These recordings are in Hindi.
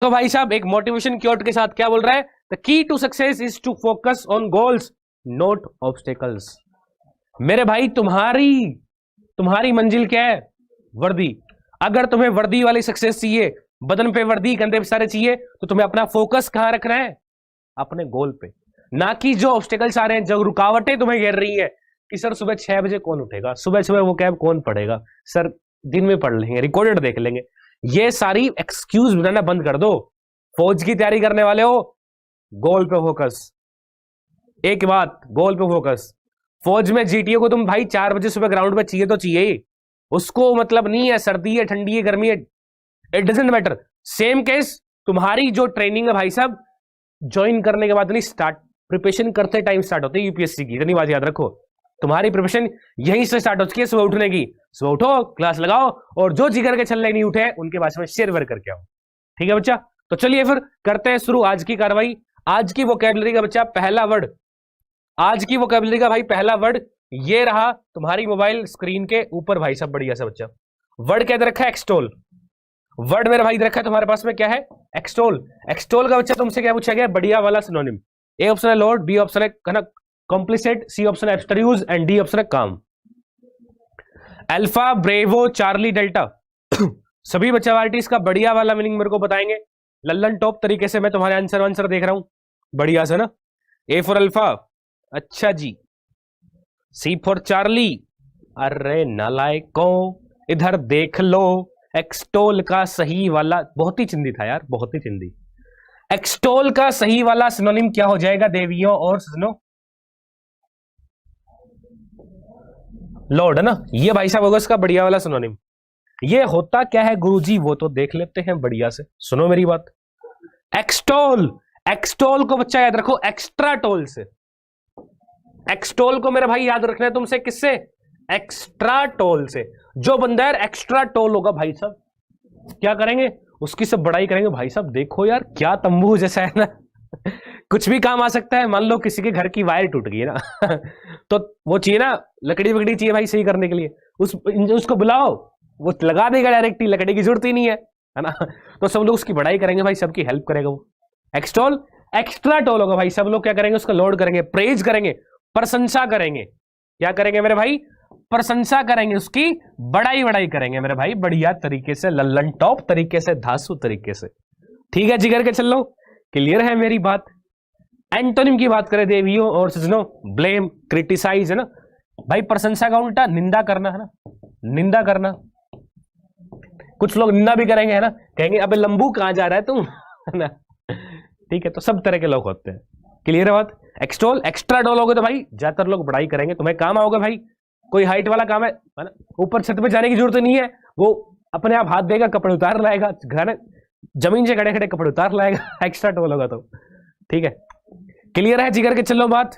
तो भाई साहब एक मोटिवेशन क्योट के साथ क्या बोल रहा है, the key to success is to focus on goals not obstacles. मेरे भाई तुम्हारी तुम्हारी मंजिल क्या है? वर्दी। अगर तुम्हें वर्दी वाली सक्सेस चाहिए, बदन पे वर्दी कंधे पे सारे चाहिए, तो तुम्हें अपना फोकस कहां रखना है? अपने गोल पे, ना कि जो ऑब्स्टेकल्स आ रहे हैं, जो रुकावटें तुम्हें घेर रही है कि सर सुबह 6 बजे कौन उठेगा, सुबह सुबह वो कैब कौन पढ़ेगा, सर दिन में पढ़ लेंगे, रिकॉर्डेड देख लेंगे। ये सारी एक्सक्यूज बनाना बंद कर दो। फौज की तैयारी करने वाले हो, गोल पे फोकस। एक बात, गोल पे फोकस। फौज में जीटीओ को तुम भाई 4 बजे सुबह ग्राउंड में चाहिए तो चाहिए ही, उसको मतलब नहीं है सर्दी है सर्दी है गर्मी है, it doesn't matter. Same case तुम्हारी जो ट्रेनिंग है भाई साहब, ज्वाइन करने के बाद नहीं, स्टार्ट प्रिपरेशन करते टाइम स्टार्ट होती है यूपीएससी की। इतनी बात याद रखो, तुम्हारी प्रिपरेशन यहीं से स्टार्ट होती है, सुबह उठने की। सुबह उठो, क्लास लगाओ, और जो जिगर के छल्ले नहीं उठे उनके पास में शेयर वेयर करके आओ। ठीक है बच्चा? तो चलिए फिर करते हैं शुरू आज की कार्रवाई। आज की वोकैबुलरी का बच्चा पहला वर्ड, आज की वोकैबुलरी का भाई पहला वर्ड ये रहा तुम्हारी मोबाइल स्क्रीन के ऊपर भाई साहब, बढ़िया सा बच्चा। वर्ड क्या दे रखा है? एक्सटोल। वर्ड मेरा भाई दे रखा है तुम्हारे पास में क्या है? एक्सटोल। एक्सटोल का बच्चा तुमसे क्या पूछा गया? बढ़िया वाला सिनोनिम। ए ऑप्शन है लॉर्ड, बी ऑप्शन है कॉम्प्लिसेट, सी ऑप्शन है एब्स्ट्रूज एंड डी ऑप्शन है काम। अल्फा, ब्रेवो, चार्ली, डेल्टा, सभी बच्चा वार्टिस का बढ़िया वाला मीनिंग मेरे को बताएंगे लल्लन टॉप तरीके से। मैं तुम्हारे आंसर देख रहा हूं बढ़िया से ना। ए फॉर अल्फा, अच्छा जी। सी फॉर चार्ली, अरे नालायकों इधर देख लो। एक्सटोल का सही वाला, बहुत ही चिंदी था यार, बहुत ही चिंदी। एक्सटोल का सही वाला सिनोनिम क्या हो जाएगा देवियों और सजनों? लॉर्ड है ना, ये भाई साहब होगा इसका बढ़िया वाला सिनोनिम। ये होता क्या है गुरुजी, वो तो देख लेते हैं बढ़िया से, सुनो मेरी बात। एक्सटोल, एक्सटोल को बच्चा याद रखो एक्स्ट्रा टोल से। एक्सटोल को मेरे भाई याद रखना है तुमसे किससे? एक्स्ट्रा टोल से। जो बंदा यार एक्स्ट्रा टोल होगा भाई साहब, क्या करेंगे? उसकी सब बड़ाई करेंगे। भाई साहब देखो यार क्या तंबू जैसा है ना, कुछ भी काम आ सकता है। मान लो किसी के घर की वायर टूट गई है ना तो वो चाहिए ना, लकड़ी वकड़ी चाहिए भाई सही करने के लिए, उसको बुलाओ, वो लगा देगा डायरेक्ट ही, लकड़ी की जरूरत ही नहीं है ना। तो सब लोग उसकी बड़ाई करेंगे भाई, सबकी हेल्प करेगा वो। एक्सटोल, एक्स्ट्रा टोल होगा भाई। सब लोग क्या करेंगे? उसका लोड करेंगे, प्रेज करेंगे, प्रशंसा करेंगे। क्या करेंगे मेरे भाई? प्रशंसा करेंगे, उसकी बड़ाई करेंगे मेरे भाई, बढ़िया तरीके से, लल्लन टॉप तरीके से, धांसू तरीके से। ठीक है जिगर के चलो, क्लियर है मेरी बात? एंटोनिम की बात करें देवियों और सजनों, ब्लेम, क्रिटिसाइज है ना भाई, प्रशंसा का उल्टा निंदा करना है ना, निंदा करना। कुछ लोग निंदा भी करेंगे है ना, कहेंगे अबे लंबू कहां जा रहा है तुम है ना। ठीक है, तो सब तरह के लोग होते हैं। क्लियर है बात? एक्सटोल, एक्स्ट्रा डोल होगे तो भाई ज्यादातर लोग बड़ाई करेंगे, तुम्हें काम आओगे भाई। कोई हाइट वाला काम है ना, ऊपर छत पे जाने की जरूरत नहीं है, वो अपने आप हाथ देगा, कपड़े उतार लाएगा, घर जमीन से खड़े खड़े कपड़े उतार लाएगा एक्स्ट्रा टोल होगा तो। ठीक है, क्लियर है जिगर के चलो बात?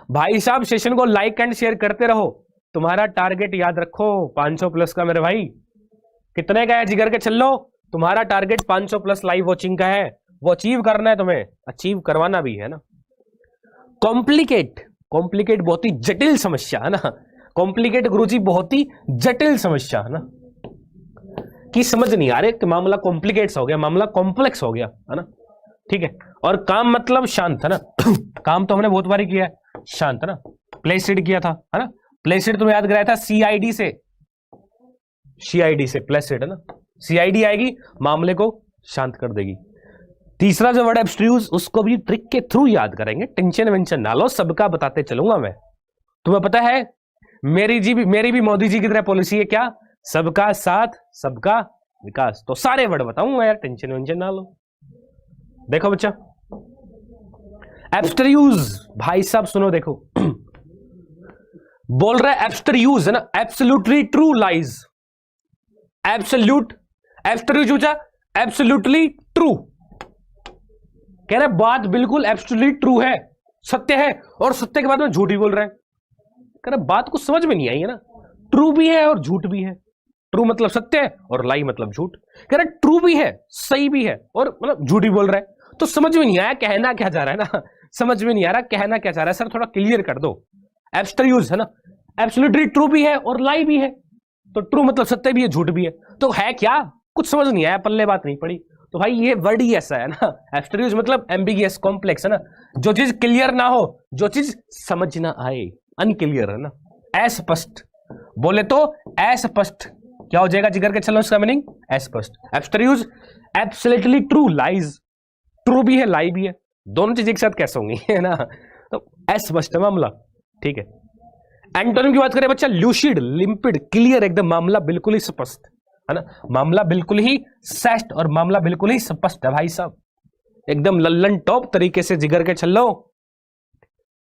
भाई साहब सेशन को लाइक एंड शेयर करते रहो। तुम्हारा टारगेट याद रखो 500 प्लस का मेरे भाई। कितने का है जिगर के चलो? तुम्हारा टारगेट 500 प्लस लाइव वॉचिंग का है, वो अचीव करना है तुम्हें, अचीव करवाना भी है ना। कॉम्प्लिकेट, कॉम्प्लिकेट बहुत ही जटिल समस्या है ना, कॉम्प्लिकेट गुरुजी बहुत ही जटिल समस्या है ना, कि समझ नहीं आ रहे कि मामला कॉम्प्लिकेट्स हो गया, मामला कॉम्प्लेक्स हो गया है ना। ठीक है, और काम मतलब शांत है ना काम तो हमने बहुत बार किया है, शांत है ना। प्लेसिड किया था है ना, प्लेसिड तुम्हें याद कराया था सीआईडी से, सीआईडी से प्लेसिड है ना, सीआईडी आएगी मामले को शांत कर देगी। तीसरा जो वर्ड एब्स्ट्रूज, उसको भी ट्रिक के थ्रू याद करेंगे, टेंशन वेंशन ना लो, सबका बताते चलूंगा मैं। तुम्हें पता है मेरी भी मोदी जी की तरह पॉलिसी है क्या? सबका साथ सबका विकास। तो सारे वर्ड बताऊंगा यार, टेंशन वेंशन ना लो। देखो बच्चा, एब्स्ट्रूज भाई साहब सुनो देखो बोल रहा है एब्स्ट्रूज है ना, एब्सोल्युटली ट्रू लाइज, एब्सोल्यूट, एब्स्ट्रूज बच्चा एब्सोल्युटली ट्रू, कह रहे बात बिल्कुल एब्सोल्युटली ट्रू है, सत्य है, और सत्य के बाद में झूठ ही बोल रहे हैं। कह रहे बात कुछ समझ में नहीं आई है ना, ट्रू भी है और झूठ भी है। ट्रू मतलब सत्य है और लाई मतलब झूठ। कह रहे ट्रू भी है, सही भी है, और मतलब झूठ ही बोल रहा है। तो समझ में नहीं आया कहना क्या चाह रहा है ना, समझ में नहीं आ रहा कहना क्या चाह रहा है सर, थोड़ा क्लियर कर दो। एब्स्ट्रूज है ना, एब्सोल्युटली ट्रू भी है और लाई भी है। तो ट्रू मतलब सत्य भी है, झूठ भी है, तो है क्या? कुछ समझ नहीं आया, पल्ले बात नहीं पड़ी। तो भाई ये वर्ड ही ऐसा है ना, एब्स्ट्रैक्ट मतलब एम्बिगियस, कॉम्प्लेक्स है ना, जो चीज क्लियर ना हो, जो चीज समझ ना आए, अनक्लियर है ना, अस्पष्ट, बोले तो अस्पष्ट। क्या हो जाएगा जिगर के छल्लों इसका मीनिंग? अस्पष्ट। Abstract absolutely true, lies, true भी है लाई भी है, दोनों चीज एक साथ कैसे होंगी, है ना, तो अस्पष्ट है मामला, ठीक है। एंटोनिम की बात करें बच्चा, ल्यूसिड, लिम्पिड, क्लियर, एकदम मामला बिल्कुल ही स्पष्ट है ना, मामला बिल्कुल ही सेस्ट और मामला बिल्कुल ही स्पष्ट है भाई साहब, एकदम लल्लन टॉप तरीके से जिगर के छल्लो,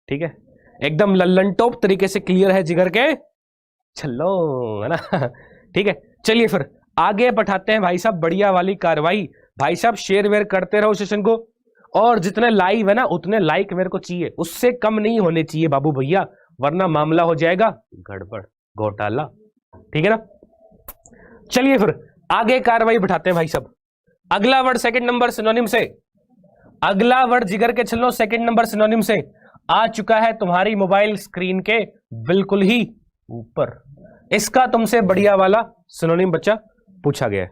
ठीक है, एकदम लल्लन टॉप तरीके से क्लियर है जिगर के छल्लो, है ना, ठीक है। चलिए फिर आगे बढ़ाते हैं भाई साहब, बढ़िया वाली कार्रवाई। भाई साहब शेयर वेयर करते रहो सेशन को, और जितने लाइव है ना उतने लाइक मेरे को चाहिए, उससे कम नहीं होने चाहिए बाबू भैया, वरना मामला हो जाएगा गड़बड़, घोटाला, ठीक है ना। चलिए फिर आगे कार्रवाई बढ़ाते हैं भाई साहब। अगला वर्ड सेकंड नंबर सिनोनिम से, अगला वर्ड जिगर के छल्लों सेकंड नंबर सिनोनिम से आ चुका है तुम्हारी मोबाइल स्क्रीन के बिल्कुल ही ऊपर। इसका तुमसे बढ़िया वाला सिनोनिम बच्चा पूछा गया है।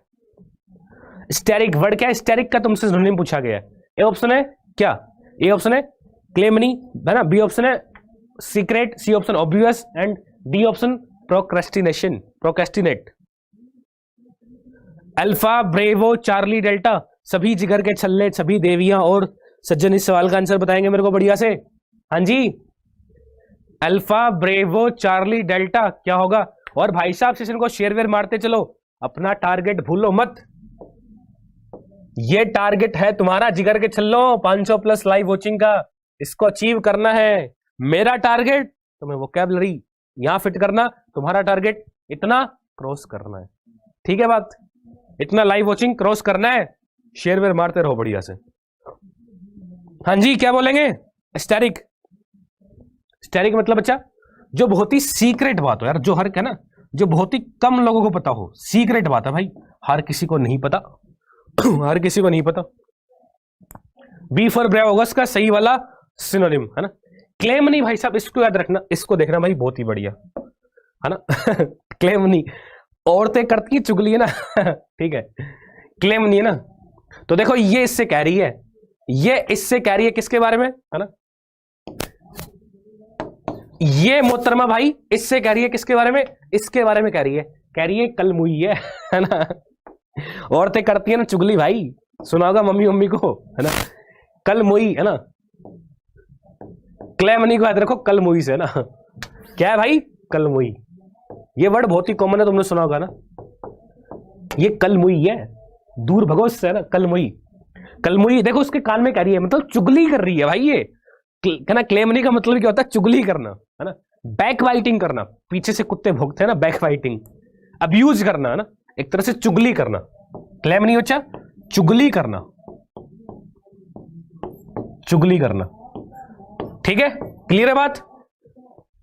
स्टेरिक, वर्ड क्या है? स्टेरिक का तुमसे सिनोनिम पूछा गया है। ए ऑप्शन है क्या? ए ऑप्शन है क्लेमनी, है ना, बी ऑप्शन है secret, C option obvious and D option procrastination, procrastinate. Alpha, bravo, Charlie, delta, सभी जिगर के छल्ले, सभी देवियां और सज्जन इस सवाल का आंसर बताएंगे मेरे को बढ़िया से। हाँ जी, अल्फा, ब्रेवो, चार्ली, डेल्टा क्या होगा? और भाई साहब सेशन को शेयर वेयर मारते चलो, अपना टारगेट भूलो मत, ये टारगेट है तुम्हारा जिगर के छल्लो 500 प्लस लाइव वॉचिंग का, इसको अचीव करना है। मेरा टारगेट तुम्हें वोकैबुलरी यहां फिट करना, तुम्हारा टारगेट इतना क्रॉस करना है, ठीक है बात, इतना लाइव वॉचिंग क्रॉस करना है, शेयर वेयर मारते रहो बढ़िया से। हाँ जी, क्या बोलेंगे? स्टेरिक, स्टेरिक मतलब बच्चा जो बहुत ही सीक्रेट बात हो यार, जो हर है ना, जो बहुत ही कम लोगों को पता हो, सीक्रेट बात है भाई, हर किसी को नहीं पता हर किसी को नहीं पता। बी फॉर ब्रेव ऑगस्ट का सही वाला सिनोनिम है ना। क्लेम नहीं भाई साहब, इसको याद रखना, इसको देखना भाई, बहुत ही बढ़िया है ना क्लेम नहीं, औरतें करती चुगली है ना ठीक है, क्लेम नहीं है ना। तो देखो ये इससे कह रही है, ये इससे कह रही है किसके बारे में, है ना, ये मोहतरमा भाई इससे कह रही है किसके बारे में, इसके बारे में कह रही है कल मुई है ना। औरतें करती है ना चुगली भाई, सुना होगा मम्मी मम्मी को, है ना, कल मुई है ना, क्लेमनी को याद रखो कल मुई से, है ना, क्या है भाई, कल मुई, ये वर्ड बहुत ही कॉमन है, तुमने सुना होगा ना, ये कल मुई है, दूर भगो इससे, है ना, कल मुई, कल मुई, देखो उसके कान में कह रही है, मतलब चुगली कर रही है भाई, ये है ना। क्लेमनी का मतलब क्या होता है? चुगली करना, है ना, बैक वाइटिंग करना, पीछे से कुत्ते भोगते हैं ना, बैक वाइटिंग, अब्यूज करना, है ना, एक तरह से चुगली करना, क्लेमनी बच्चा चुगली करना, चुगली करना, ठीक है, क्लियर है बात।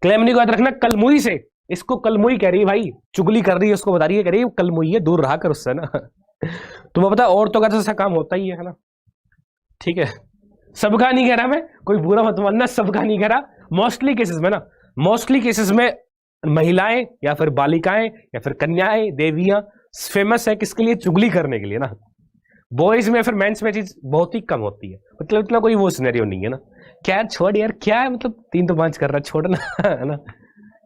क्लेमनी को याद रखना कल मुई से, इसको कल मुई कह रही है भाई, चुगली कर रही है, उसको बता रही है, कह रही है कल मुई है, दूर रहा कर उससे ना तुम्हें पता औरतों का तो ऐसा काम होता ही है ना, ठीक है, सबका नहीं कह रहा मैं, कोई बुरा मत मानना, सबका नहीं कह रहा, मोस्टली केसेस में ना, मोस्टली केसेस में महिलाएं या फिर बालिकाएं या फिर कन्याएं, देवियां फेमस है किसके लिए? चुगली करने के लिए ना। बॉयज में फिर मेंस में चीज बहुत ही कम होती है, मतलब इतना कोई वो सिनेरियो नहीं है ना, क्या छोड़ यार, क्या है मतलब 3 तो 5 कर रहा है, छोड़ना है ना,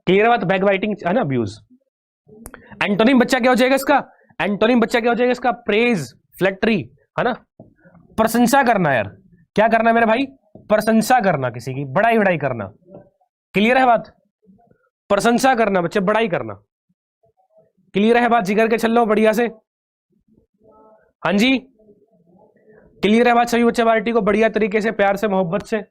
क्लियर बात, बैक बाइटिंग है ना, अब्यूज। एंटोनिम बच्चा क्या हो जाएगा इसका? एंटोनिम बच्चा क्या हो जाएगा इसका? प्रेज, फ्लैटरी, है ना, प्रशंसा करना यार, क्या करना है मेरे भाई? प्रशंसा करना, किसी की बड़ाई बड़ाई करना, क्लियर है बात, प्रशंसा करना बच्चे, बड़ाई करना, क्लियर है बात, जिगर के छल्लो बढ़िया से। हाँ जी, क्लियर है बात सभी बच्चे, पार्टी को बढ़िया तरीके से प्यार से मोहब्बत से।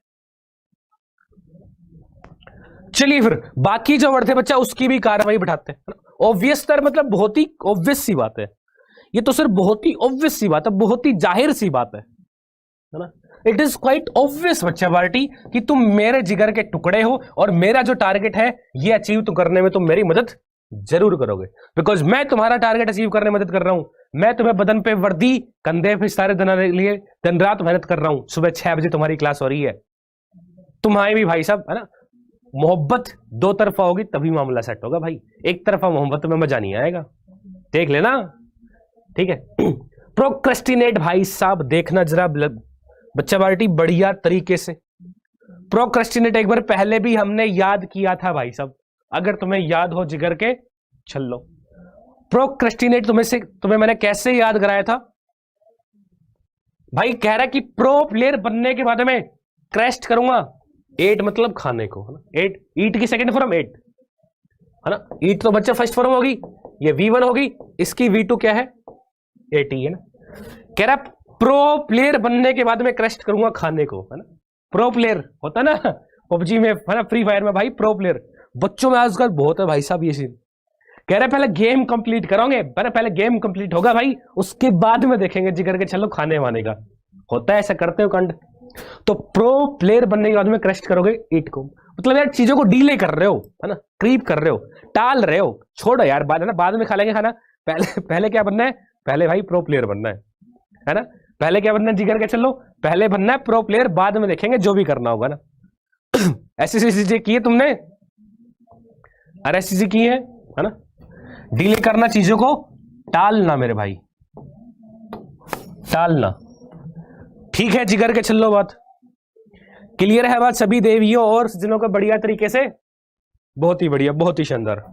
चलिए फिर बाकी जो वर्ड थे बच्चा उसकी भी कार्रवाई बढ़ाते हैं। ऑब्वियस तर मतलब बहुत ही ऑब्वियस सी बात है, ये तो सिर्फ बहुत ही ऑब्वियस सी बात है, बहुत ही जाहिर सी बात है ना। इट इज क्वाइट ऑब्वियस बच्चा पार्टी कि तुम मेरे जिगर के टुकड़े हो और मेरा जो टारगेट है ये अचीव तो करने में तुम मेरी मदद जरूर करोगे, बिकॉज मैं तुम्हारा टारगेट अचीव करने में मदद कर रहा हूं। मैं तुम्हें बदन पे वर्दी, कंधे पे सारे दिन लिए दिन रात मेहनत कर रहा हूं, सुबह 6 बजे तुम्हारी क्लास हो रही है। तुम्हारी भी भाई साहब, है ना, मोहब्बत 2 तरफा होगी तभी मामला सेट होगा भाई, एक तरफा मोहब्बत में मजा नहीं आएगा, देख लेना, ठीक है। प्रोक्रेस्टिनेट भाई साहब देखना जरा बच्चा पार्टी बढ़िया तरीके से। प्रोक्रेस्टिनेट एक बार पहले भी हमने याद किया था भाई साहब, अगर तुम्हें याद हो जिगर के छल्लो। प्रोक्रेस्टिनेट तुम्हें मैंने कैसे याद कराया था भाई? कह रहा कि प्रो प्लेयर बनने के बाद में क्रेस्ट करूंगा। एट मतलब खाने को, है ना? एट, ईट की सेकंड फॉर्म एट, है ना? ईट तो बच्चा फर्स्ट फॉर्म होगी, ये V1 होगी, इसकी V2 क्या है? एटी, है ना? कह रहा प्रो प्लेयर बनने के बाद में क्रेस्ट करूंगा खाने को, है ना? प्रो प्लेयर होता ना पबजी में, है ना? फ्री फायर में भाई प्रो प्लेयर बच्चों में आजकल बहुत है भाई साहब ये सीन। कह रहे पहले गेम कंप्लीट करोगे, पहले गेम कंप्लीट होगा भाई, उसके बाद में देखेंगे जिगर के चलो खाने वाने का। होता है ऐसा, करते हो कांड। तो प्रो प्लेयर बनने के बाद में क्रेस्ट करोगे ईट को, मतलब यार चीजों को डीले कर रहे हो, है ना? क्रीप कर रहे हो, टाल रहे हो। छोड़ो यार, बाद है ना, बाद में खा लेंगे खाना। पहले क्या बनना है? पहले भाई प्रो प्लेयर बनना है ना? पहले क्या बनना है जिगर के चलो? पहले बनना है प्रो प्लेयर, बाद में देखेंगे जो भी करना होगा ना। ऐसी चीजें की है तुमने, अरे ऐसी चीजें की है ना? डीले करना, चीजों को टालना मेरे भाई, टालना। ठीक है जिगर के चलो, बात क्लियर है? बात सभी देवियों और सज्जनों को बढ़िया तरीके से, बहुत ही बढ़िया, बहुत ही शानदार।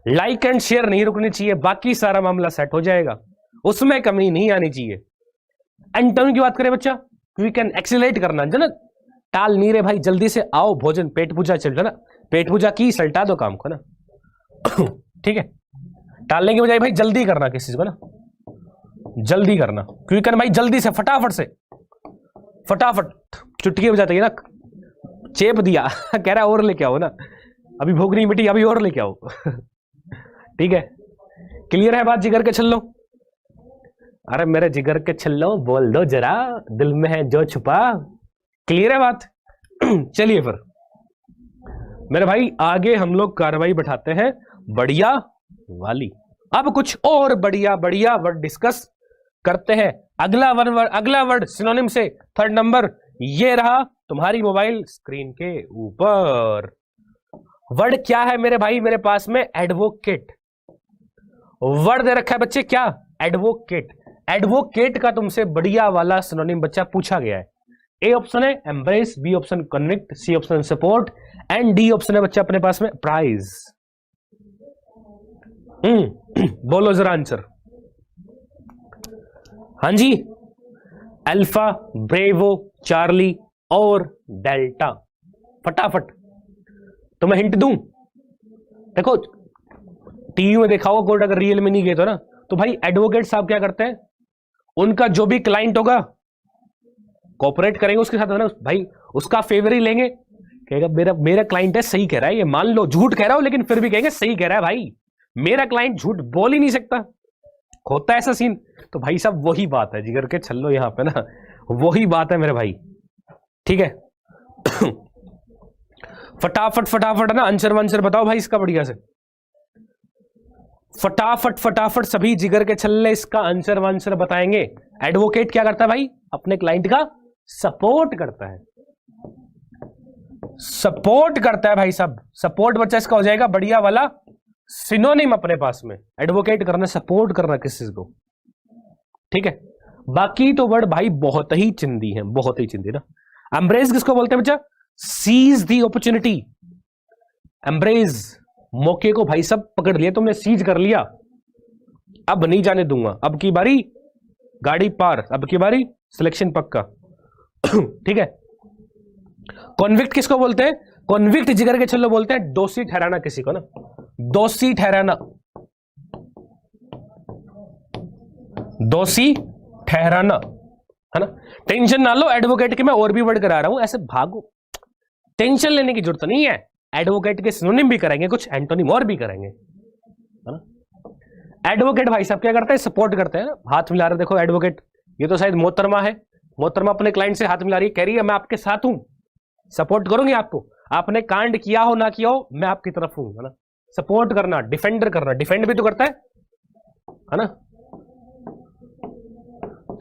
लाइक एंड शेयर नहीं रुकनी चाहिए, बाकी सारा मामला सेट हो जाएगा, उसमें कमी नहीं आनी चाहिए। एंटोनी की बात करें बच्चा, क्विक एंड एक्सीलरेट करना है ना, टाल नहीं रहे भाई, जल्दी से आओ, भोजन पेट पूजा चल रहा ना, पेट पूजा की सल्टा दो काम को ना। ठीक है, टालने की बजाय भाई जल्दी करना किसी को ना, जल्दी करना, क्विक एंड भाई जल्दी से, फटाफट से, फटाफट चुटकी बजाते ही ना, चेप दिया कह रहा और लेके आओ ना, अभी भूख नहीं मिटी, अभी और लेके आओ। ठीक है, क्लियर है बात जिगर के छल्लो? अरे मेरे जिगर के छल्लो बोल दो जरा, दिल में है जो छुपा। क्लियर है बात? चलिए फिर मेरे भाई आगे हम लोग कार्रवाई बैठाते हैं बढ़िया वाली। अब कुछ और बढ़िया बढ़िया वर्ड डिस्कस करते हैं। अगला वर्ड सिनोनिम से थर्ड नंबर ये रहा तुम्हारी मोबाइल स्क्रीन के ऊपर। वर्ड क्या है मेरे भाई मेरे पास में? एडवोकेट। वर्ड दे रखा है बच्चे क्या? एडवोकेट। एडवोकेट का तुमसे बढ़िया वाला सिनोनिम बच्चा पूछा गया है। ए ऑप्शन है embrace, B option convict, C option support and D option है बच्चा अपने पास में प्राइज। बोलो जरा आंसर। हाँ जी, अल्फा, ब्रेवो, चार्ली और डेल्टा। फटाफट तुम्हें हिंट दूं, देखो टीवी में देखा होगा कोर्ट, अगर रियल में नहीं गए तो ना, तो भाई एडवोकेट साहब क्या करते हैं, उनका जो भी क्लाइंट होगा कोऑपरेट करेंगे उसके साथ, है ना भाई, उसका फेवर ही लेंगे। कहेगा मेरा क्लाइंट है, सही कह रहा है, ये मान लो झूठ कह रहा हो लेकिन फिर भी कहेंगे सही कह रहा है भाई, मेरा क्लाइंट झूठ बोल ही नहीं सकता। होता है ऐसा सीन। तो भाई साहब वही बात है जिगर के छल्लो यहां पे ना, वही बात है मेरे भाई। ठीक है, फटाफट फटाफट ना आंसर वांसर बताओ भाई इसका बढ़िया से, फटाफट फटाफट सभी जिगर के छल्ले इसका आंसर वांसर बताएंगे। एडवोकेट क्या करता है भाई? अपने क्लाइंट का सपोर्ट करता है, सपोर्ट करता है भाई साहब। सपोर्ट बच्चा इसका हो जाएगा बढ़िया वाला सिनोनिम अपने पास में। एडवोकेट करना, सपोर्ट करना किसी को। ठीक है, बाकी तो वर्ड भाई बहुत ही चिंदी है, बहुत ही चिंदी ना। एम्ब्रेस किसको बोलते हैं बच्चा? Seize the opportunity. एम्ब्रेस, मौके को भाई सब पकड़ लिया तुमने, सीज कर लिया, अब नहीं जाने दूंगा, अब की बारी गाड़ी पार, अब की बारी सिलेक्शन पक्का। ठीक है, कॉन्विक्ट किसको बोलते हैं? कॉन्विक्ट जिगर के छल्लो बोलते हैं दोषी ठहराना किसी को ना, दोषी ठहराना, दोषी ठहराना, है ना। टेंशन ना लो एडवोकेट के मैं और भी वर्ड करा रहा हूं, ऐसे भागो, टेंशन लेने की जरूरत नहीं है। एडवोकेट के सिनोनिम भी करेंगे, कुछ एंटोनिम और भी करेंगे, है ना। एडवोकेट भाई साहब क्या करते हैं? सपोर्ट करते हैं, हाथ मिला रहे। देखो एडवोकेट, ये तो शायद मोहतरमा है, मोहतरमा अपने क्लाइंट से हाथ मिला रही है, कह रही है मैं आपके साथ हूं, सपोर्ट करूंगी आपको, आपने कांड किया हो ना किया हो मैं आपकी तरफ हूं, है ना। सपोर्ट करना, डिफेंडर करना, डिफेंड भी तो करता है ना।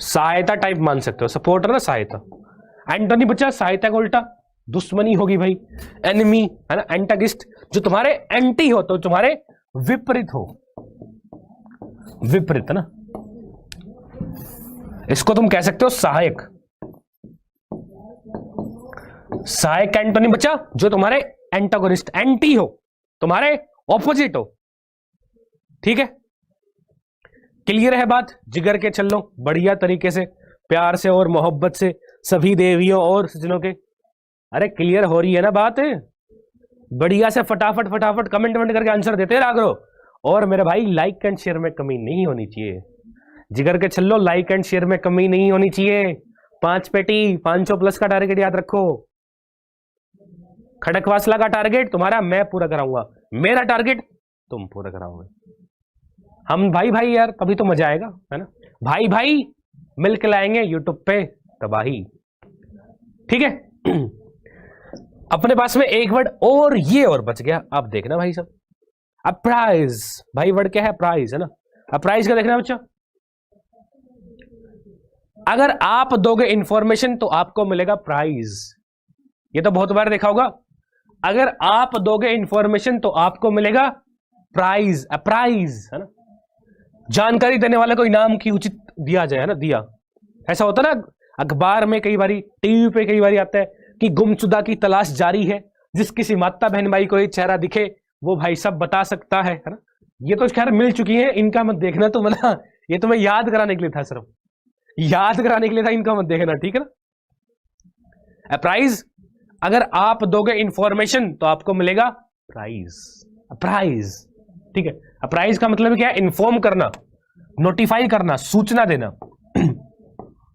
सहायता टाइप मान सकते हो, सपोर्टर ना सहायता। एंटोनी बच्चा सहायता का उल्टा दुश्मनी होगी भाई, एनिमी, है ना। एंटागिस्ट, जो तुम्हारे एंटी हो, तो तुम्हारे विपरीत हो, विपरीत, है ना। इसको तुम कह सकते हो सहायक। सहायक का एंटोनिम बच्चा जो तुम्हारे एंटागोनिस्ट, एंटी हो, तुम्हारे ऑपोजिट हो। ठीक है, क्लियर है बात? जिगर के चल लो बढ़िया तरीके से, प्यार से और मोहब्बत से सभी देवियों और सज्जनों के। अरे क्लियर हो रही है ना बात? बढ़िया से फटाफट फटाफट कमेंट करके आंसर देते रहा करो। और मेरे भाई लाइक एंड शेयर में कमी नहीं होनी चाहिए। जिगर के चलो, लाइक एंड शेयर में कमी नहीं होनी चाहिए। 5 पेटी 500 प्लस का टारगेट याद रखो। खड़कवासला का टारगेट तुम्हारा मैं पूरा कराऊंगा, मेरा टारगेट तुम पूरा कराओगे। हम भाई भाई यार, तभी तो मजा आएगा, है ना? भाई भाई मिलकर लाएंगे यूट्यूब पे तबाही। ठीक है, अपने पास में एक वर्ड और ये और बच गया। अब देखना भाई सब, अब प्राइज। भाई वर्ड क्या है? प्राइज, है ना? अब प्राइज का देखना बच्चा। अगर आप दोगे इंफॉर्मेशन तो आपको मिलेगा प्राइज। ये तो बहुत बार देखा होगा। अगर आप दोगे इंफॉर्मेशन तो आपको मिलेगा प्राइज। प्राइज, है ना? जानकारी देने वाले को इनाम की उचित दिया जाए, है ना? दिया, ऐसा होता ना अखबार में, कई बारी टीवी पे कई बारी आता है कि गुमशुदा की तलाश जारी है। जिस किसी माता बहन भाई को ये चेहरा दिखे वो भाई सब बता सकता है ना? ये तो खैर मिल चुकी है, इनका मत देखना। तो मतलब ये तो मैं याद कराने के लिए था, सिर्फ याद कराने के लिए था, इनका मत देखना। ठीक है ना? प्राइज, अगर आप दोगे इंफॉर्मेशन तो आपको मिलेगा प्राइज। प्राइज, ठीक है। प्राइज का मतलब क्या है? इन्फॉर्म करना, नोटिफाई करना, सूचना देना।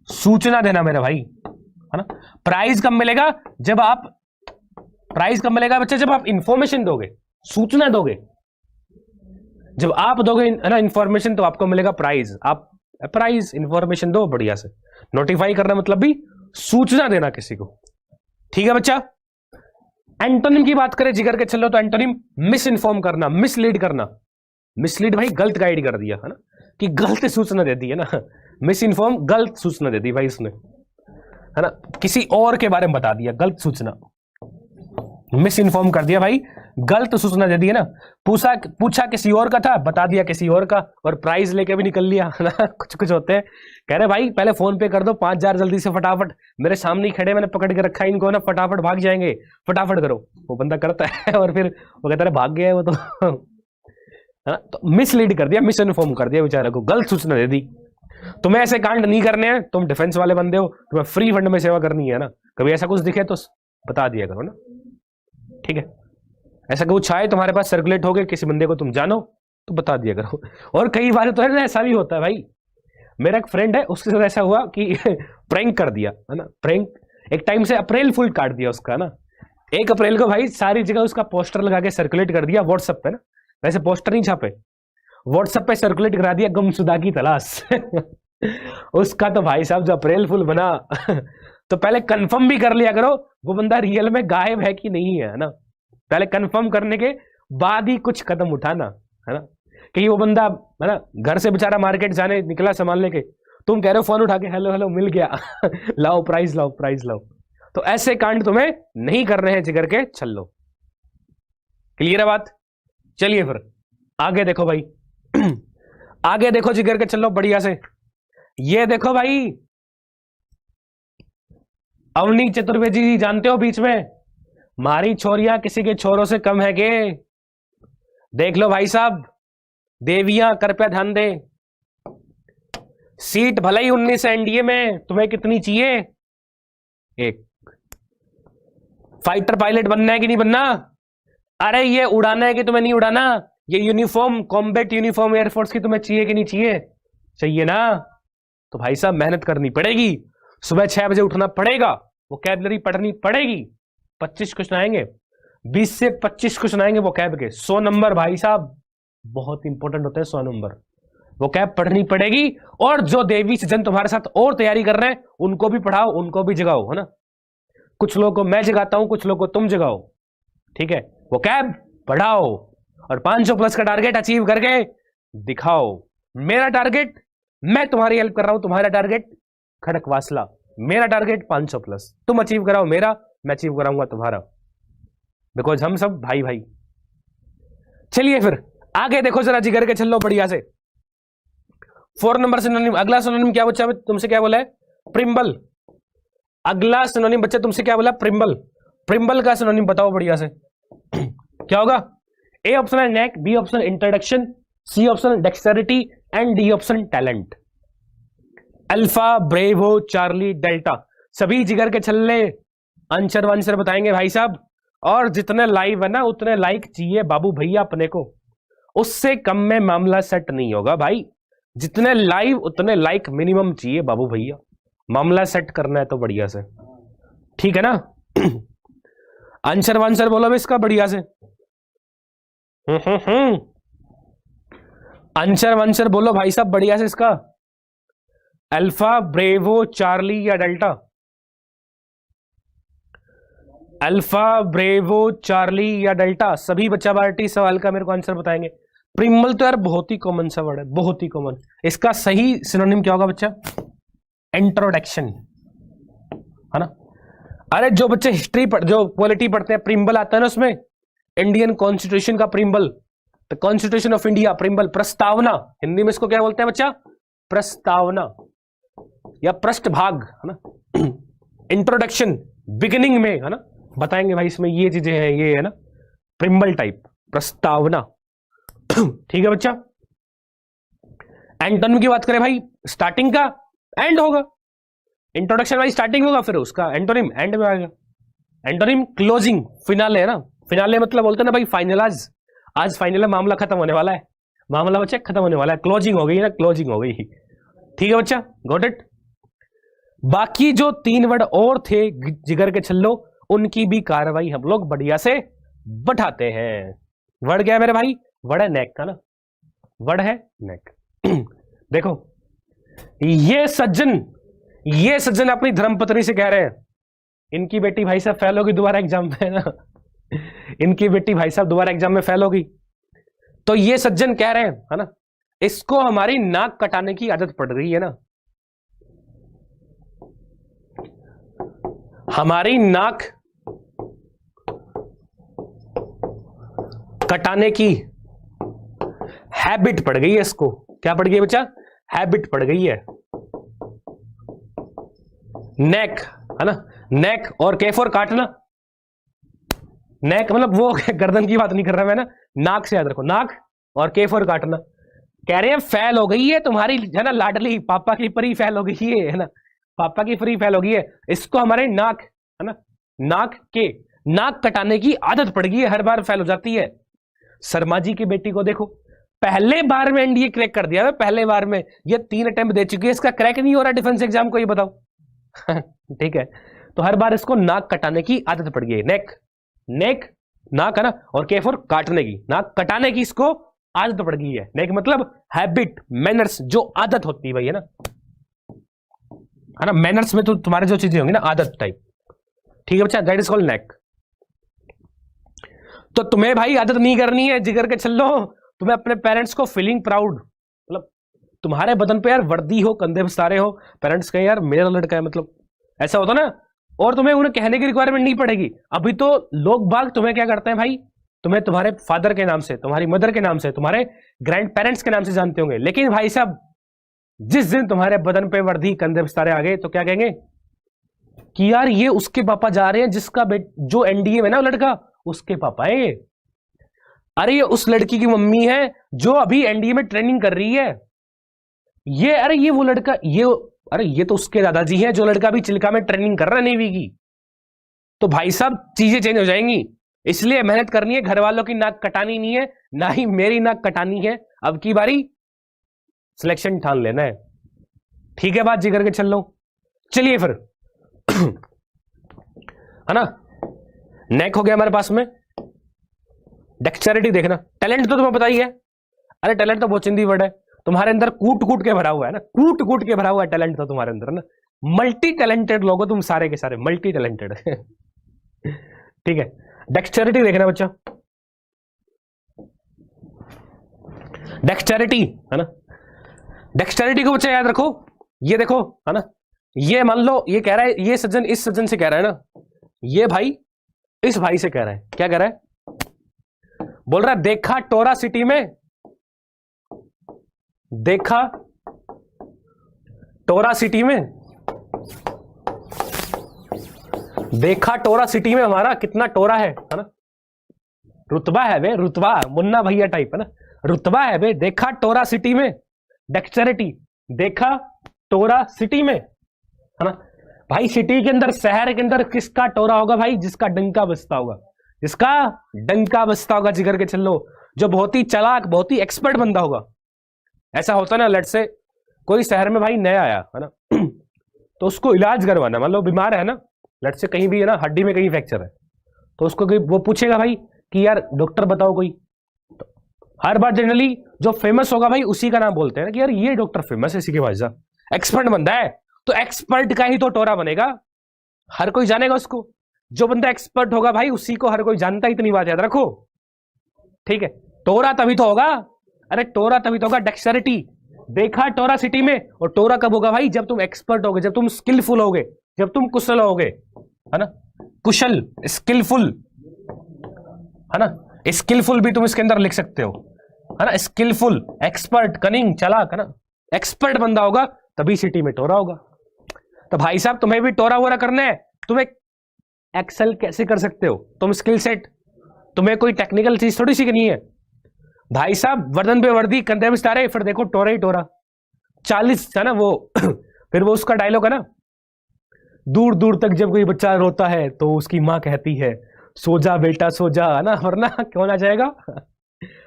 सूचना देना मेरे भाई, है ना? प्राइज कब मिलेगा? जब आप, प्राइज कब मिलेगा बच्चे? जब आप इंफॉर्मेशन दोगे, सूचना दोगे। जब आप दोगे ना इंफॉर्मेशन तो आपको मिलेगा प्राइज। आप प्राइज इंफॉर्मेशन दो बढ़िया से। नोटिफाई करना मतलब भी सूचना देना किसी को। ठीक है बच्चा? एंटोनिम की बात करें जिगर के चलो तो एंटोनिम मिस इन्फॉर्म करना, मिसलीड करना। मिसलीड भाई गलत गाइड कर दिया, है ना? कि गलत सूचना दे दी, है ना? मिस इन्फॉर्म, गलत सूचना दे दी भाई इसने, है ना? किसी और के बारे में बता दिया, गलत सूचना। मिस इन्फॉर्म कर दिया भाई, गलत सूचना दे दी, है ना? पूछा किसी और का था, बता दिया किसी और का, और प्राइस लेके भी निकल लिया, है ना? कुछ होते हैं, कह रहे भाई पहले फोन पे कर दो 5000 जल्दी से फटाफट, मेरे सामने ही खड़े, मैंने पकड़ के रखा है इनको ना, फटाफट भाग जाएंगे, फटाफट करो। वो बंदा करता है और फिर वो कहता है भाग गया है वो तो, है ना? तो मिसलीड कर दिया, मिस इन्फॉर्म कर दिया बेचारे को, गलत सूचना दे दी। तुम्हें ऐसे कांड नहीं करने हैं, तुम डिफेंस वाले बंदे हो, तुम्हें फ्री फंड में सेवा करनी है ना। कभी ऐसा कुछ दिखे तो बता दिया करो ना, ठीक है? ऐसा कुछ आए तुम्हारे पास सर्कुलेट हो गए, किसी बंदे को तुम जानो तो बता दिया करो। और कई बार तो है ना ऐसा भी होता है भाई, मेरा एक फ्रेंड है, उसके साथ ऐसा हुआ कि प्रैंक कर दिया, है ना? प्रैंक, एक टाइम से अप्रैल फुल काट दिया उसका ना। 1 अप्रैल को भाई सारी जगह उसका पोस्टर लगा के सर्कुलेट कर दिया व्हाट्सएप पे ना। वैसे पोस्टर नहीं छापे, व्हाट्सएप पे सर्कुलेट करा दिया, गुमशुदा की तलाश। उसका तो भाई साहब जो अप्रैल फुल बना, तो पहले कंफर्म भी कर लिया करो वो बंदा रियल में गायब है कि नहीं है ना? पहले कंफर्म करने के बाद ही कुछ कदम उठाना, है ना? कि वो बंदा, है ना, घर से बेचारा मार्केट जाने निकला सामान लेके, तुम कह रहे हो फोन उठा के हेलो हेलो मिल गया, लाओ प्राइस लाओ, प्राइस लाओ। तो ऐसे कांड तुम्हें नहीं करने हैं जिगर के छल्लो। क्लियर है बात? चलिए फिर आगे देखो भाई। आगे देखो जिगर के चलो बढ़िया से। ये देखो भाई, अवनी चतुर्वेदी जी जानते हो, बीच में मारी छोरियां किसी के छोरों से कम है के? देख लो भाई साहब, देवियां कृपया ध्यान दे। सीट भले ही 19 एनडीए में, तुम्हें कितनी चाहिए? 1। फाइटर पायलट बनना है कि नहीं बनना? अरे ये उड़ाना है कि तुम्हें नहीं उड़ाना? ये यूनिफॉर्म, कॉम्बैट यूनिफॉर्म एयरफोर्स की तुम्हें चाहिए कि नहीं चाहिए? चाहिए ना? तो भाई साहब मेहनत करनी पड़ेगी, सुबह 6 बजे उठना पड़ेगा, वोकैबुलरी पढ़नी पड़ेगी। 25 क्वेश्चन आएंगे, 20 से 25 क्वेश्चन आएंगे वोकैब के, 100 नंबर भाई साहब, बहुत इंपॉर्टेंट होते हैं 100 नंबर। वोकैब पढ़नी पड़ेगी। और जो देवी सज्जन तुम्हारे साथ और तैयारी कर रहे हैं उनको भी पढ़ाओ, उनको भी जगाओ, है ना? कुछ लोगों को मैं जगाता हूं, कुछ लोगों को तुम जगाओ, ठीक है? वोकैब पढ़ाओ और 500 प्लस का टारगेट अचीव करके दिखाओ। मेरा टारगेट, मैं तुम्हारी हेल्प कर रहा हूं, तुम्हारा टारगेट खड़कवासला, मेरा टारगेट 500 प्लस। तुम अचीव कराओ मेरा, मैं अचीव कराऊंगा तुम्हारा, बिकॉज हम सब भाई भाई। चलिए फिर आगे देखो जरा जिगर के चलो बढ़िया से। 4 नंबर सिनोनिम। अगला सिनोनिम क्या बच्चा तुमसे क्या बोला है? प्रिम्बल। अगला सिनोनिम बच्चा तुमसे क्या बोला? प्रिम्बल। प्रिम्बल का सिनोनिम बताओ बढ़िया से। क्या होगा? ए ऑप्शन है knack, B option introduction, C option dexterity and D option talent. Alpha, bravo, Charlie, delta, सभी जिगर के छल्ले आंसर वांसर बताएंगे भाई साहब। और जितने लाइव है ना उतने लाइक चाहिए बाबू भैया अपने को, उससे कम में मामला सेट नहीं होगा भाई। जितने लाइव उतने लाइक मिनिमम चाहिए बाबू भैया, मामला सेट करना है तो बढ़िया से, ठीक है ना। आंसर वांसर बोलो भी इसका बढ़िया से। आंसर वांसर बोलो भाई साहब बढ़िया से इसका। अल्फा, ब्रेवो, चार्ली या डेल्टा? अल्फा, ब्रेवो, चार्ली या डेल्टा? सभी बच्चा पार्टी सवाल का मेरे को आंसर बताएंगे। प्रिम्बल तो यार बहुत ही कॉमन सा वर्ड है, बहुत ही कॉमन। इसका सही सिनोनिम क्या होगा बच्चा? इंट्रोडक्शन, है ना। अरे जो बच्चे हिस्ट्री जो पॉलिटी पढ़ते हैं, प्रिम्बल आता है ना उसमें, इंडियन कॉन्स्टिट्यूशन का preamble, the constitution of India, preamble प्रस्तावना। हिंदी में इसको क्या बोलते हैं बच्चा? प्रस्तावना या पृष्ठभाग, है ना। इंट्रोडक्शन बिगिनिंग में, है ना, बताएंगे भाई इसमें ये चीजें हैं, ये है ना प्रिम्बल टाइप, प्रस्तावना। ठीक है बच्चा। एंटोनिम की बात करें भाई, स्टार्टिंग का एंड होगा। इंट्रोडक्शन भाई स्टार्टिंग होगा, फिर उसका एंटोनिम एंड में आएगा। एंटोनिम क्लोजिंग, फिनाले, है ना। फिनाले मतलब बोलते हैं ना भाई फाइनल, आज फाइनल है, मामला खत्म होने वाला है, मामला बच्चा खत्म होने वाला है, क्लोजिंग हो गई ना, क्लोजिंग हो गई। ठीक है बच्चा, गॉट इट। बाकी जो 3 वर्ड और थे जिगर के छल्लो, उनकी भी कार्रवाई हम लोग बढ़िया से बढ़ाते हैं। वर्ड क्या है मेरे भाई? वर्ड है नेक का ना, वर्ड है नेक। देखो ये सज्जन अपनी धर्मपत्नी से कह रहे हैं, इनकी बेटी भाई साहब फेल होगी दोबारा एग्जाम में, ना। इनकी बेटी भाई साहब दोबारा एग्जाम में फेल होगी, तो ये सज्जन कह रहे हैं, है ना, इसको हमारी नाक कटाने की आदत पड़ गई है ना, हमारी नाक कटाने की हैबिट पड़ गई है इसको। क्या पड़ गई है बच्चा? हैबिट पड़ गई है। नेक, है ना, नेक और के फॉर काटना। नेक मतलब वो गर्दन की बात नहीं कर रहा मैं, ना, नाक से याद रखो, नाक और के फॉर काटना। कह रहे हैं फेल हो गई है तुम्हारी, है ना, लाडली पापा की परी फेल हो गई है ना, पापा की फ्री फेल हो गई है, इसको हमारे नाक, है ना, नाक कटाने की आदत पड़ गई है, हर बार फेल हो जाती है। शर्मा जी की बेटी को देखो, पहले बार में एनडीए क्रैक कर दिया है, पहले बार में, ये 3 अटेम्प्ट दे चुकी है, इसका क्रैक नहीं हो रहा डिफेंस एग्जाम को, ये बताओ। ठीक है, तो हर बार इसको नाक कटाने की आदत पड़ गई है। नेक नाक, है ना, और के फॉर काटने की, नाक कटाने की इसको आदत पड़ गई है। नेक मतलब हैबिट, मैनर्स, जो आदत होती है भाई, है ना, मैनर्स में तो तुम्हारे जो चीजें होंगी ना, आदत टाइप। ठीक है बच्चा, दैट इज कॉल्ड नेक। तो तुम्हें भाई आदत नहीं करनी है जिगर के छल्लो, तुम्हें अपने पेरेंट्स को फीलिंग प्राउड, मतलब तुम्हारे बदन पे यार वर्दी हो, कंधे पे सारे हो, पेरेंट्स कहें यार मेरा लड़का है, मतलब ऐसा होता ना, और तुम्हें उन्हें कहने की रिक्वायरमेंट नहीं पड़ेगी। अभी तो लोग बाग तुम्हें क्या करते हैं भाई, तुम्हें तुम्हारे फादर के नाम से, तुम्हारी मदर के नाम से, तुम्हारे ग्रैंड पेरेंट्स के नाम से जानते होंगे, लेकिन भाई साहब जिस दिन तुम्हारे बदन पे वर्दी, कंधे पे सारे आ गए, तो क्या कहेंगे कि यार ये उसके पापा जा रहे हैं, जिसका जो एनडीए में ना लड़का, उसके पापा है ये। अरे ये उस लड़की की मम्मी है जो अभी एनडीए में ट्रेनिंग कर रही है ये। अरे ये वो लड़का, अरे ये तो उसके दादाजी हैं जो लड़का अभी चिल्का में ट्रेनिंग कर रहा है नेवी की। तो भाई साहब चीजें चेंज हो जाएंगी, इसलिए मेहनत करनी है, घर वालों की नाक कटानी नहीं है, ना ही मेरी नाक कटानी है। अब की बारी सिलेक्शन ठान लेना है। ठीक है बात जिगर के चल लो। चलिए फिर, है ना, नेक हो गया हमारे पास में। डेक्सटेरिटी देखना, टैलेंट तो तुम्हें पता ही है। अरे टैलेंट तो बहुत चिंदी वर्ड है, तुम्हारे अंदर कूट कूट के भरा हुआ है ना, कूट कूट के भरा हुआ है टैलेंट तो तुम्हारे अंदर ना, मल्टी टैलेंटेड लोग हो तुम सारे के सारे, मल्टी टैलेंटेड। ठीक है, डेक्सटेरिटी देखना बच्चा, डेक्सटेरिटी, है ना, डेक्सटेरिटी को बच्चा याद रखो। ये देखो, है ना, ये मान लो ये कह रहा है, ये सज्जन इस सज्जन से कह रहा है ना, ये भाई इस भाई से कह रहा है, क्या कह रहा है, बोल रहा है देखा टोरा सिटी में, देखा टोरा सिटी में, देखा टोरा सिटी में हमारा कितना टोरा है ना, रुतबा है बे, रुतबा, मुन्ना भैया टाइप है ना, रुतबा है बे। देखा टोरा सिटी में, डेक्चरिटी, देखा टोरा सिटी में, है ना भाई। सिटी के अंदर, शहर के अंदर किसका टोरा होगा भाई? जिसका डंका बजता होगा, जिसका डंका बजता होगा, जिगर के चलो, जो बहुत ही चालाक, बहुत ही एक्सपर्ट बंदा होगा। ऐसा होता ना, लेट से कोई शहर में भाई नया आया है ना, तो उसको इलाज करवाना, मान लो बीमार है ना, लेट से कहीं भी है ना, हड्डी में कहीं फ्रैक्चर है, तो उसको वो पूछेगा भाई कि यार डॉक्टर बताओ कोई, तो हर बार जनरली जो फेमस होगा भाई उसी का नाम बोलते हैं ना, कि यार ये डॉक्टर फेमस है, इसी के भाई साहब एक्सपर्ट बंदा है, तो एक्सपर्ट का ही तो टोरा बनेगा, हर कोई जानेगा उसको। जो बंदा एक्सपर्ट होगा भाई उसी को हर कोई जानता है, इतनी बात याद रखो, ठीक है। टोरा तभी तो होगा, अरे टोरा तभी तो होगा, डेक्चरिटी, देखा टोरा सिटी में। और टोरा कब होगा भाई? जब तुम एक्सपर्ट होगे, जब तुम स्किलफुल होगे, जब तुम कुशल होगे, है ना, कुशल, स्किलफुल, है ना, स्किलफुल भी तुम इसके अंदर लिख सकते हो, है ना, स्किलफुल, एक्सपर्ट, कनिंग, चालाक, है ना, एक्सपर्ट बंदा होगा तभी सिटी में टोरा होगा। तो भाई साहब तुम्हें भी टोरा वोरा करना है, तुम्हें एक्सेल कैसे कर सकते हो, तुम स्किल सेट, तुम्हें कोई टेक्निकल चीज थोड़ी सीखनी है भाई साहब। वर्दन पे वर्दी, कंधे में सितारे, फिर देखो टोरा ही टोरा। 40 है ना वो फिर वो उसका डायलॉग है ना, दूर दूर तक जब कोई बच्चा रोता है तो उसकी माँ कहती है सो जा बेटा सो जा, है ना, वरना क्यों ना जाएगा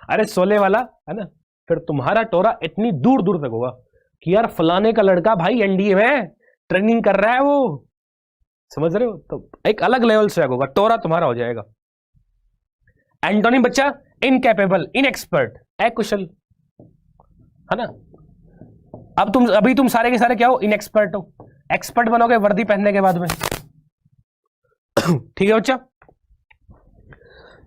अरे सोले वाला, है ना। फिर तुम्हारा टोरा इतनी दूर दूर तक होगा कि यार फलाने का लड़का भाई एनडीए में ट्रेनिंग कर रहा है, वो समझ रहे हो, तो एक अलग लेवल से होगा, टोरा तुम्हारा हो जाएगा। एंटोनिम बच्चा, इनकैपेबल, इनएक्सपर्ट, अकुशल, है ना। अब तुम, अभी तुम सारे के सारे क्या हो? इनएक्सपर्ट हो। एक्सपर्ट बनोगे वर्दी पहनने के बाद में ठीक है बच्चा।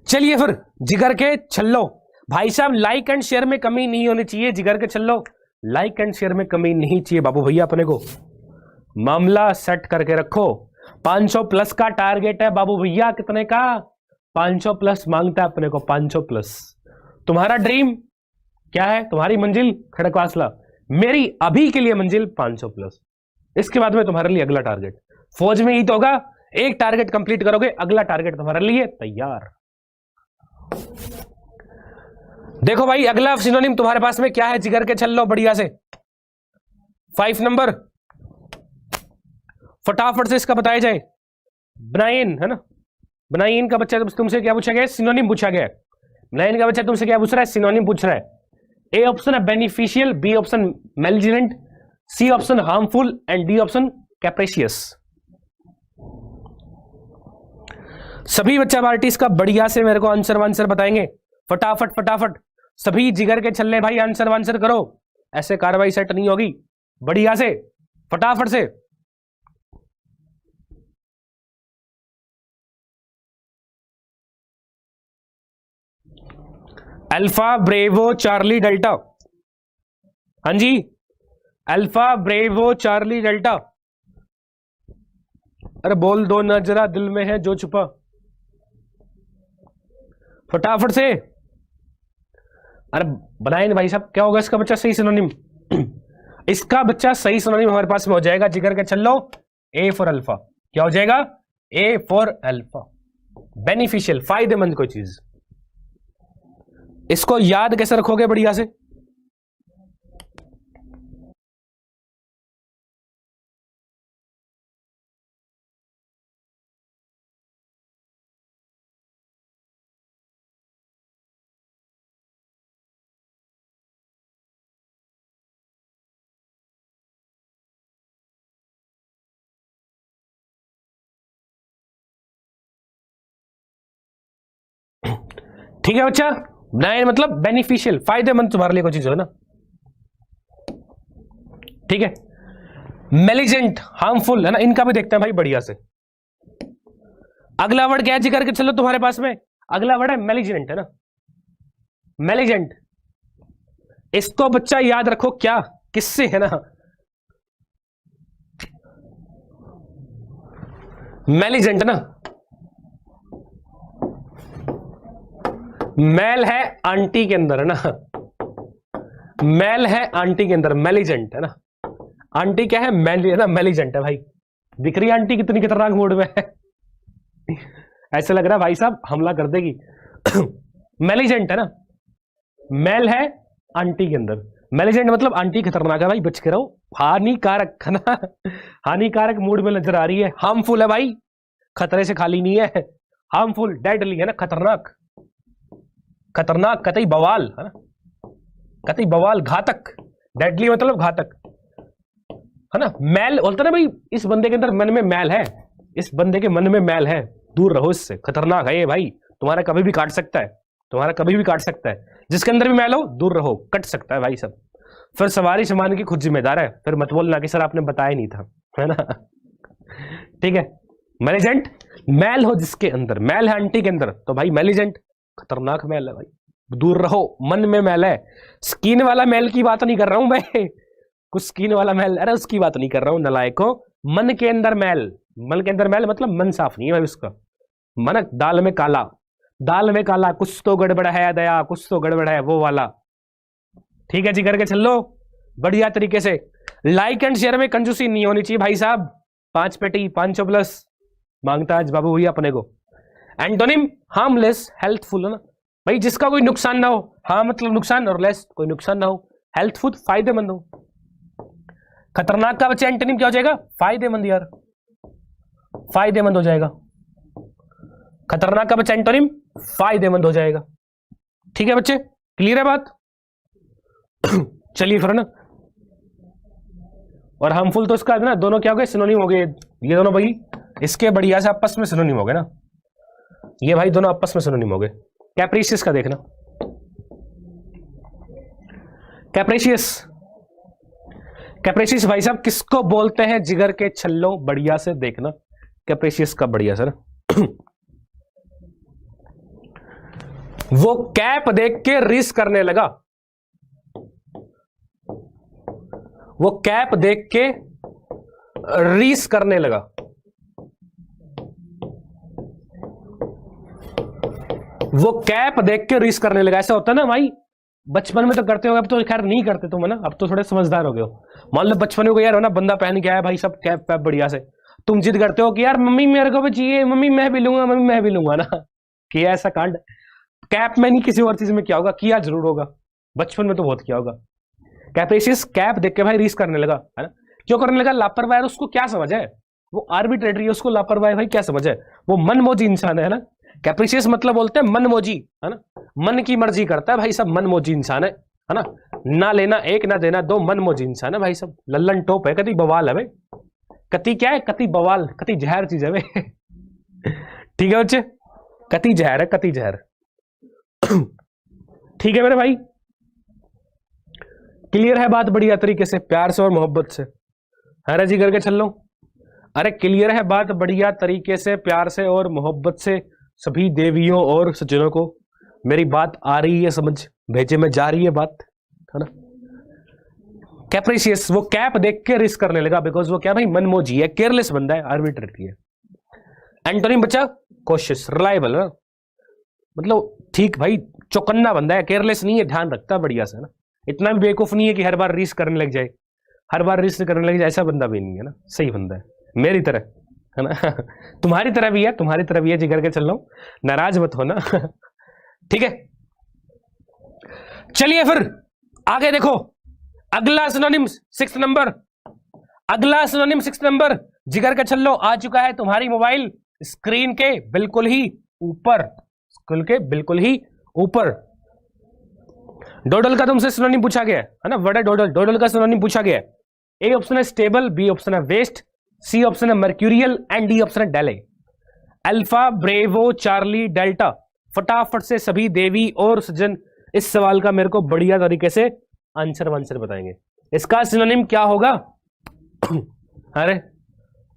चलिए फिर जिगर के छल्लो भाई साहब, लाइक एंड शेयर में कमी नहीं होनी चाहिए। जिगर के छल्लो, लाइक एंड शेयर में कमी नहीं चाहिए बाबू भैया, अपने को मामला सेट करके रखो। 500 प्लस का टारगेट है बाबू भैया, कितने का? 500 प्लस मांगता है अपने को, 500 प्लस। तुम्हारा ड्रीम क्या है? तुम्हारी मंजिल खड़कवासला, मेरी अभी के लिए मंजिल 500 प्लस। इसके बाद में तुम्हारे लिए अगला टारगेट, फौज में ही तो होगा, एक टारगेट कंप्लीट करोगे, अगला टारगेट तुम्हारे लिए तैयार। देखो भाई अगला सिनोनिम तुम्हारे पास में क्या है, जिगर के छल्लो, बढ़िया से 5 नंबर, फटाफट से इसका बताया जाए। बनाइन, है ना, बनाइन का बच्चा तुमसे क्या पूछा गया? सिनोनिम पूछा गया। बनाइन का बच्चा तुमसे क्या पूछ रहा है? सिनोनिम पूछ रहा है। ए ऑप्शन है beneficial, B option malignant, C option harmful and D option capricious. सभी बच्चा पार्टीज का बढ़िया से मेरे को आंसर वांसर बताएंगे, फटाफट फटाफट। सभी जिगर के छल्ले भाई आंसर वांसर करो, ऐसे कार्रवाई सेट नहीं होगी, बढ़िया से फटाफट से। अल्फा ब्रेवो चार्ली डेल्टा, हाँ जी, अल्फा ब्रेवो चार्ली डेल्टा। अरे बोल दो ना जरा, दिल में है जो छुपा, फटाफट से। अरे बनाए भाई साहब, क्या होगा इसका बच्चा सही सिनोनिम? इसका बच्चा सही सिनोनिम हमारे पास में हो जाएगा जिगर के चलो, ए फॉर अल्फा। क्या हो जाएगा? ए फॉर अल्फा, बेनिफिशियल, फायदेमंद कोई चीज। इसको याद कैसे रखोगे बढ़िया से? ठीक है बच्चा, बनाए मतलब बेनिफिशियल, फायदेमंद तुम्हारे लिए कोई चीज हो ना, ठीक है। मेलिजेंट, हार्मफुल, है ना, इनका भी देखते हैं भाई बढ़िया से। अगला वर्ड क्या है जिगर के चलो तुम्हारे पास में? अगला वर्ड है मेलिजेंट, है ना, मेलिजेंट। इसको बच्चा याद रखो, क्या, किससे, है ना, मेलिजेंट ना, मेल है आंटी के अंदर, है ना, मेल है आंटी के अंदर, मेलिजेंट, है ना। आंटी क्या है, मैली है ना, मेलिजेंट है भाई। दिख रही है आंटी कितनी खतरनाक मूड में है। ऐसे लग रहा है भाई साहब हमला कर देगी। मेलिजेंट है ना, मेल है आंटी के अंदर, मेलिजेंट मतलब आंटी खतरनाक है भाई, बच के रहो। हानिकारक है ना, हानिकारक मूड में नजर आ रही है, हार्मफुल है भाई, खतरे से खाली नहीं है, हार्मफुल डेडली है ना, खतरनाक, खतरनाक कतई बवाल है ना, कतई बवाल, घातक, डेडली मतलब घातक है ना। मैल बोलते ना भाई, इस बंदे के अंदर मन में मैल है, इस बंदे के मन में मैल है, दूर रहो इससे, खतरनाक है ये भाई, तुम्हारा कभी भी काट सकता है, तुम्हारा कभी भी काट सकता है, जिसके अंदर भी मैल हो दूर रहो, कट सकता है भाई सब। फिर सवारी सामान की खुद जिम्मेदार है, फिर मत बोलना कि सर आपने बताया नहीं था, है ना। ठीक है, मैलिजेंट, मैल हो जिसके अंदर, मैल है आंटी के अंदर तो भाई मैलिजेंट, खतरनाक मैल है भाई, दूर रहो, मन में मैल है। स्किन वाला मैल की बात नहीं कर रहा हूं मैं, कुछ स्किन वाला मैल, अरे उसकी बात नहीं कर रहा हूं नलायको, मन के अंदर मैल, मन के अंदर मैल मतलब मन साफ नहीं है भाई उसका, मन दाल में काला, दाल में काला, कुछ तो गड़बड़ है दया, कुछ तो गड़बड़ है वो वाला। ठीक है जी, करके चल लो बढ़िया तरीके से। लाइक एंड शेयर में कंजूसी नहीं होनी चाहिए भाई साहब, 5 पेटी 500 प्लस मांगता है आज बाबू भैया अपने को। एंटोनिम हार्मलेस, हेल्थफुल है ना भाई, जिसका कोई नुकसान ना हो, हाँ मतलब नुकसान, और लेस कोई नुकसान ना हो, हेल्थफुल फायदेमंद हो। खतरनाक का बच्चा एंटोनिम क्या हो जाएगा, फायदेमंद यार, फायदेमंद हो जाएगा, खतरनाक का बच्चा एंटोनिम फायदेमंद हो जाएगा। ठीक है बच्चे, क्लियर है बात। चलिए फिर ना, और हार्मफुल तो इसका ना दोनों क्या हो गए, सिनोनिम हो गए ये दोनों भाई, इसके बढ़िया से आपस में सिनोनिम हो गए ना, ये भाई दोनों आपस में सिनोनिम हो गए। कैप्रिशियस का देखना, कैप्रिशियस, कैप्रिशियस भाई साहब किसको बोलते हैं, जिगर के छल्लो, बढ़िया से देखना कैप्रिशियस का, बढ़िया से ना। वो कैप देख के रीस करने लगा, वो कैप देख के रीस करने लगा, वो कैप देख के रीस करने लगा। ऐसा होता है ना भाई, बचपन में तो करते हो, अब तो खैर नहीं करते तुम है ना, अब तो थोड़े समझदार हो गए हो। मान लो बचपन में यार हो ना, बंदा पहन के आया भाई सब कैप पैप बढ़िया से, तुम जिद करते हो कि यार मम्मी मेरे को भी चाहिए, मम्मी मैं भी लूंगा, मम्मी मैं भी लूंगा ना, किया ऐसा कांड। कैप में नहीं किसी और चीज में क्या होगा, किया जरूर होगा, बचपन में तो बहुत किया होगा। कैप्रिशियस कैप देख के भाई रीस करने लगा, है ना, क्यों करने लगा, लापरवाह, उसको क्या समझ है, वो आर्बिट्रेटरी है, उसको लापरवाह भाई क्या समझ है, वो मनमोजी इंसान है ना। कैप्रिशियस मतलब बोलते हैं मनमोजी, है ना, मन की मर्जी करता है भाई सब, मनमोजी इंसान है ना, ना लेना एक ना देना दो, मनमोजी इंसान है भाई सब, लल्लन टोप है, कति बवाल है भाई, कति क्या है, कति बवाल, कति जहर चीज है भाई। ठीक है बच्चे, कति जहर है, कति जहर। ठीक है मेरे भाई, क्लियर है बात बढ़िया तरीके से, प्यार से और मोहब्बत से, है जी करके चल लो। अरे क्लियर है बात बढ़िया तरीके से, प्यार से और मोहब्बत से, सभी देवियों और सज्जनों को मेरी बात आ रही है समझ, भेजे में जा रही है बात, है ना। कैप्रिशियस वो कैप देख के रिस्क करने लगा, बिकॉज वो क्या भाई मनमोजी है, केयरलेस बंदा है, आर्बिट्रेटरी है। एंटोनिम बच्चा कोशिश, रिलायबल है, मतलब ठीक भाई, चौकन्ना बंदा है, केयरलेस नहीं है, ध्यान रखता है बढ़िया से ना, इतना भी बेवकूफ नहीं है कि हर बार रिस्क करने लग जाए, हर बार रिस्क करने लग जाए, ऐसा बंदा भी नहीं है ना, सही बंदा है मेरी तरह, है ना। तुम्हारी तरह भी है, तुम्हारी तरह भी है, जिगर के चल रहा हूं, नाराज मत हो ना। ठीक है, चलिए फिर आगे देखो, अगला सिनोनिम 6 नंबर, अगला सिनोनिम 6 नंबर, जिगर का छल्लो आ चुका है तुम्हारी मोबाइल स्क्रीन के बिल्कुल ही ऊपर, स्क्रीन के बिल्कुल ही ऊपर। डोडल का तुमसे सिनोनिम पूछा गया है ना, वर्ड है डोडल, डोडल का सिनोनिम पूछा गया है। ए ऑप्शन है स्टेबल, बी ऑप्शन है वेस्ट, सी ऑप्शन है मर्क्यूरियल एंड डी ऑप्शन है डेले। अल्फा, ब्रेवो, चार्ली, डेल्टा, फटाफट से सभी देवी और सज्जन इस सवाल का मेरे को बढ़िया तरीके से आंसर बताएंगे, इसका सिनोनिम क्या होगा। अरे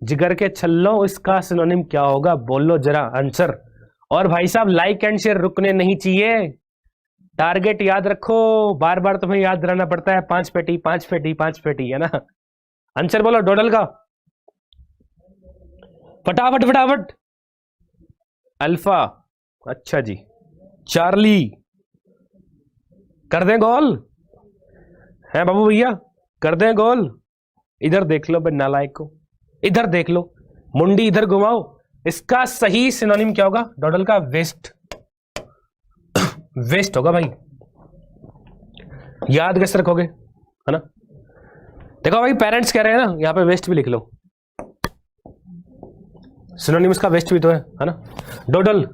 जिगर के छल्लो, इसका सिनोनिम क्या होगा, बोलो जरा आंसर। और भाई साहब लाइक एंड शेयर रुकने नहीं चाहिए, टारगेट याद रखो, बार बार तुम्हें याद दिलाना पड़ता है, 5 पेटी 5 पेटी 5 पेटी, है ना। आंसर बोलो डोडल का, फटाफट फटाफट। अल्फा, अच्छा जी, चार्ली, कर दें गोल है बाबू भैया, कर दें गोल, इधर देख लो बे नालायक को, इधर देख लो, मुंडी इधर घुमाओ। इसका सही सिनोनिम क्या होगा डोडल का? वेस्ट। वेस्ट होगा भाई, याद कैसे रखोगे, है ना? देखो भाई पेरेंट्स कह रहे हैं ना, यहां पे वेस्ट भी लिख लो, सिनोनिम इसका वेस्ट भी तो है ना? डोडल।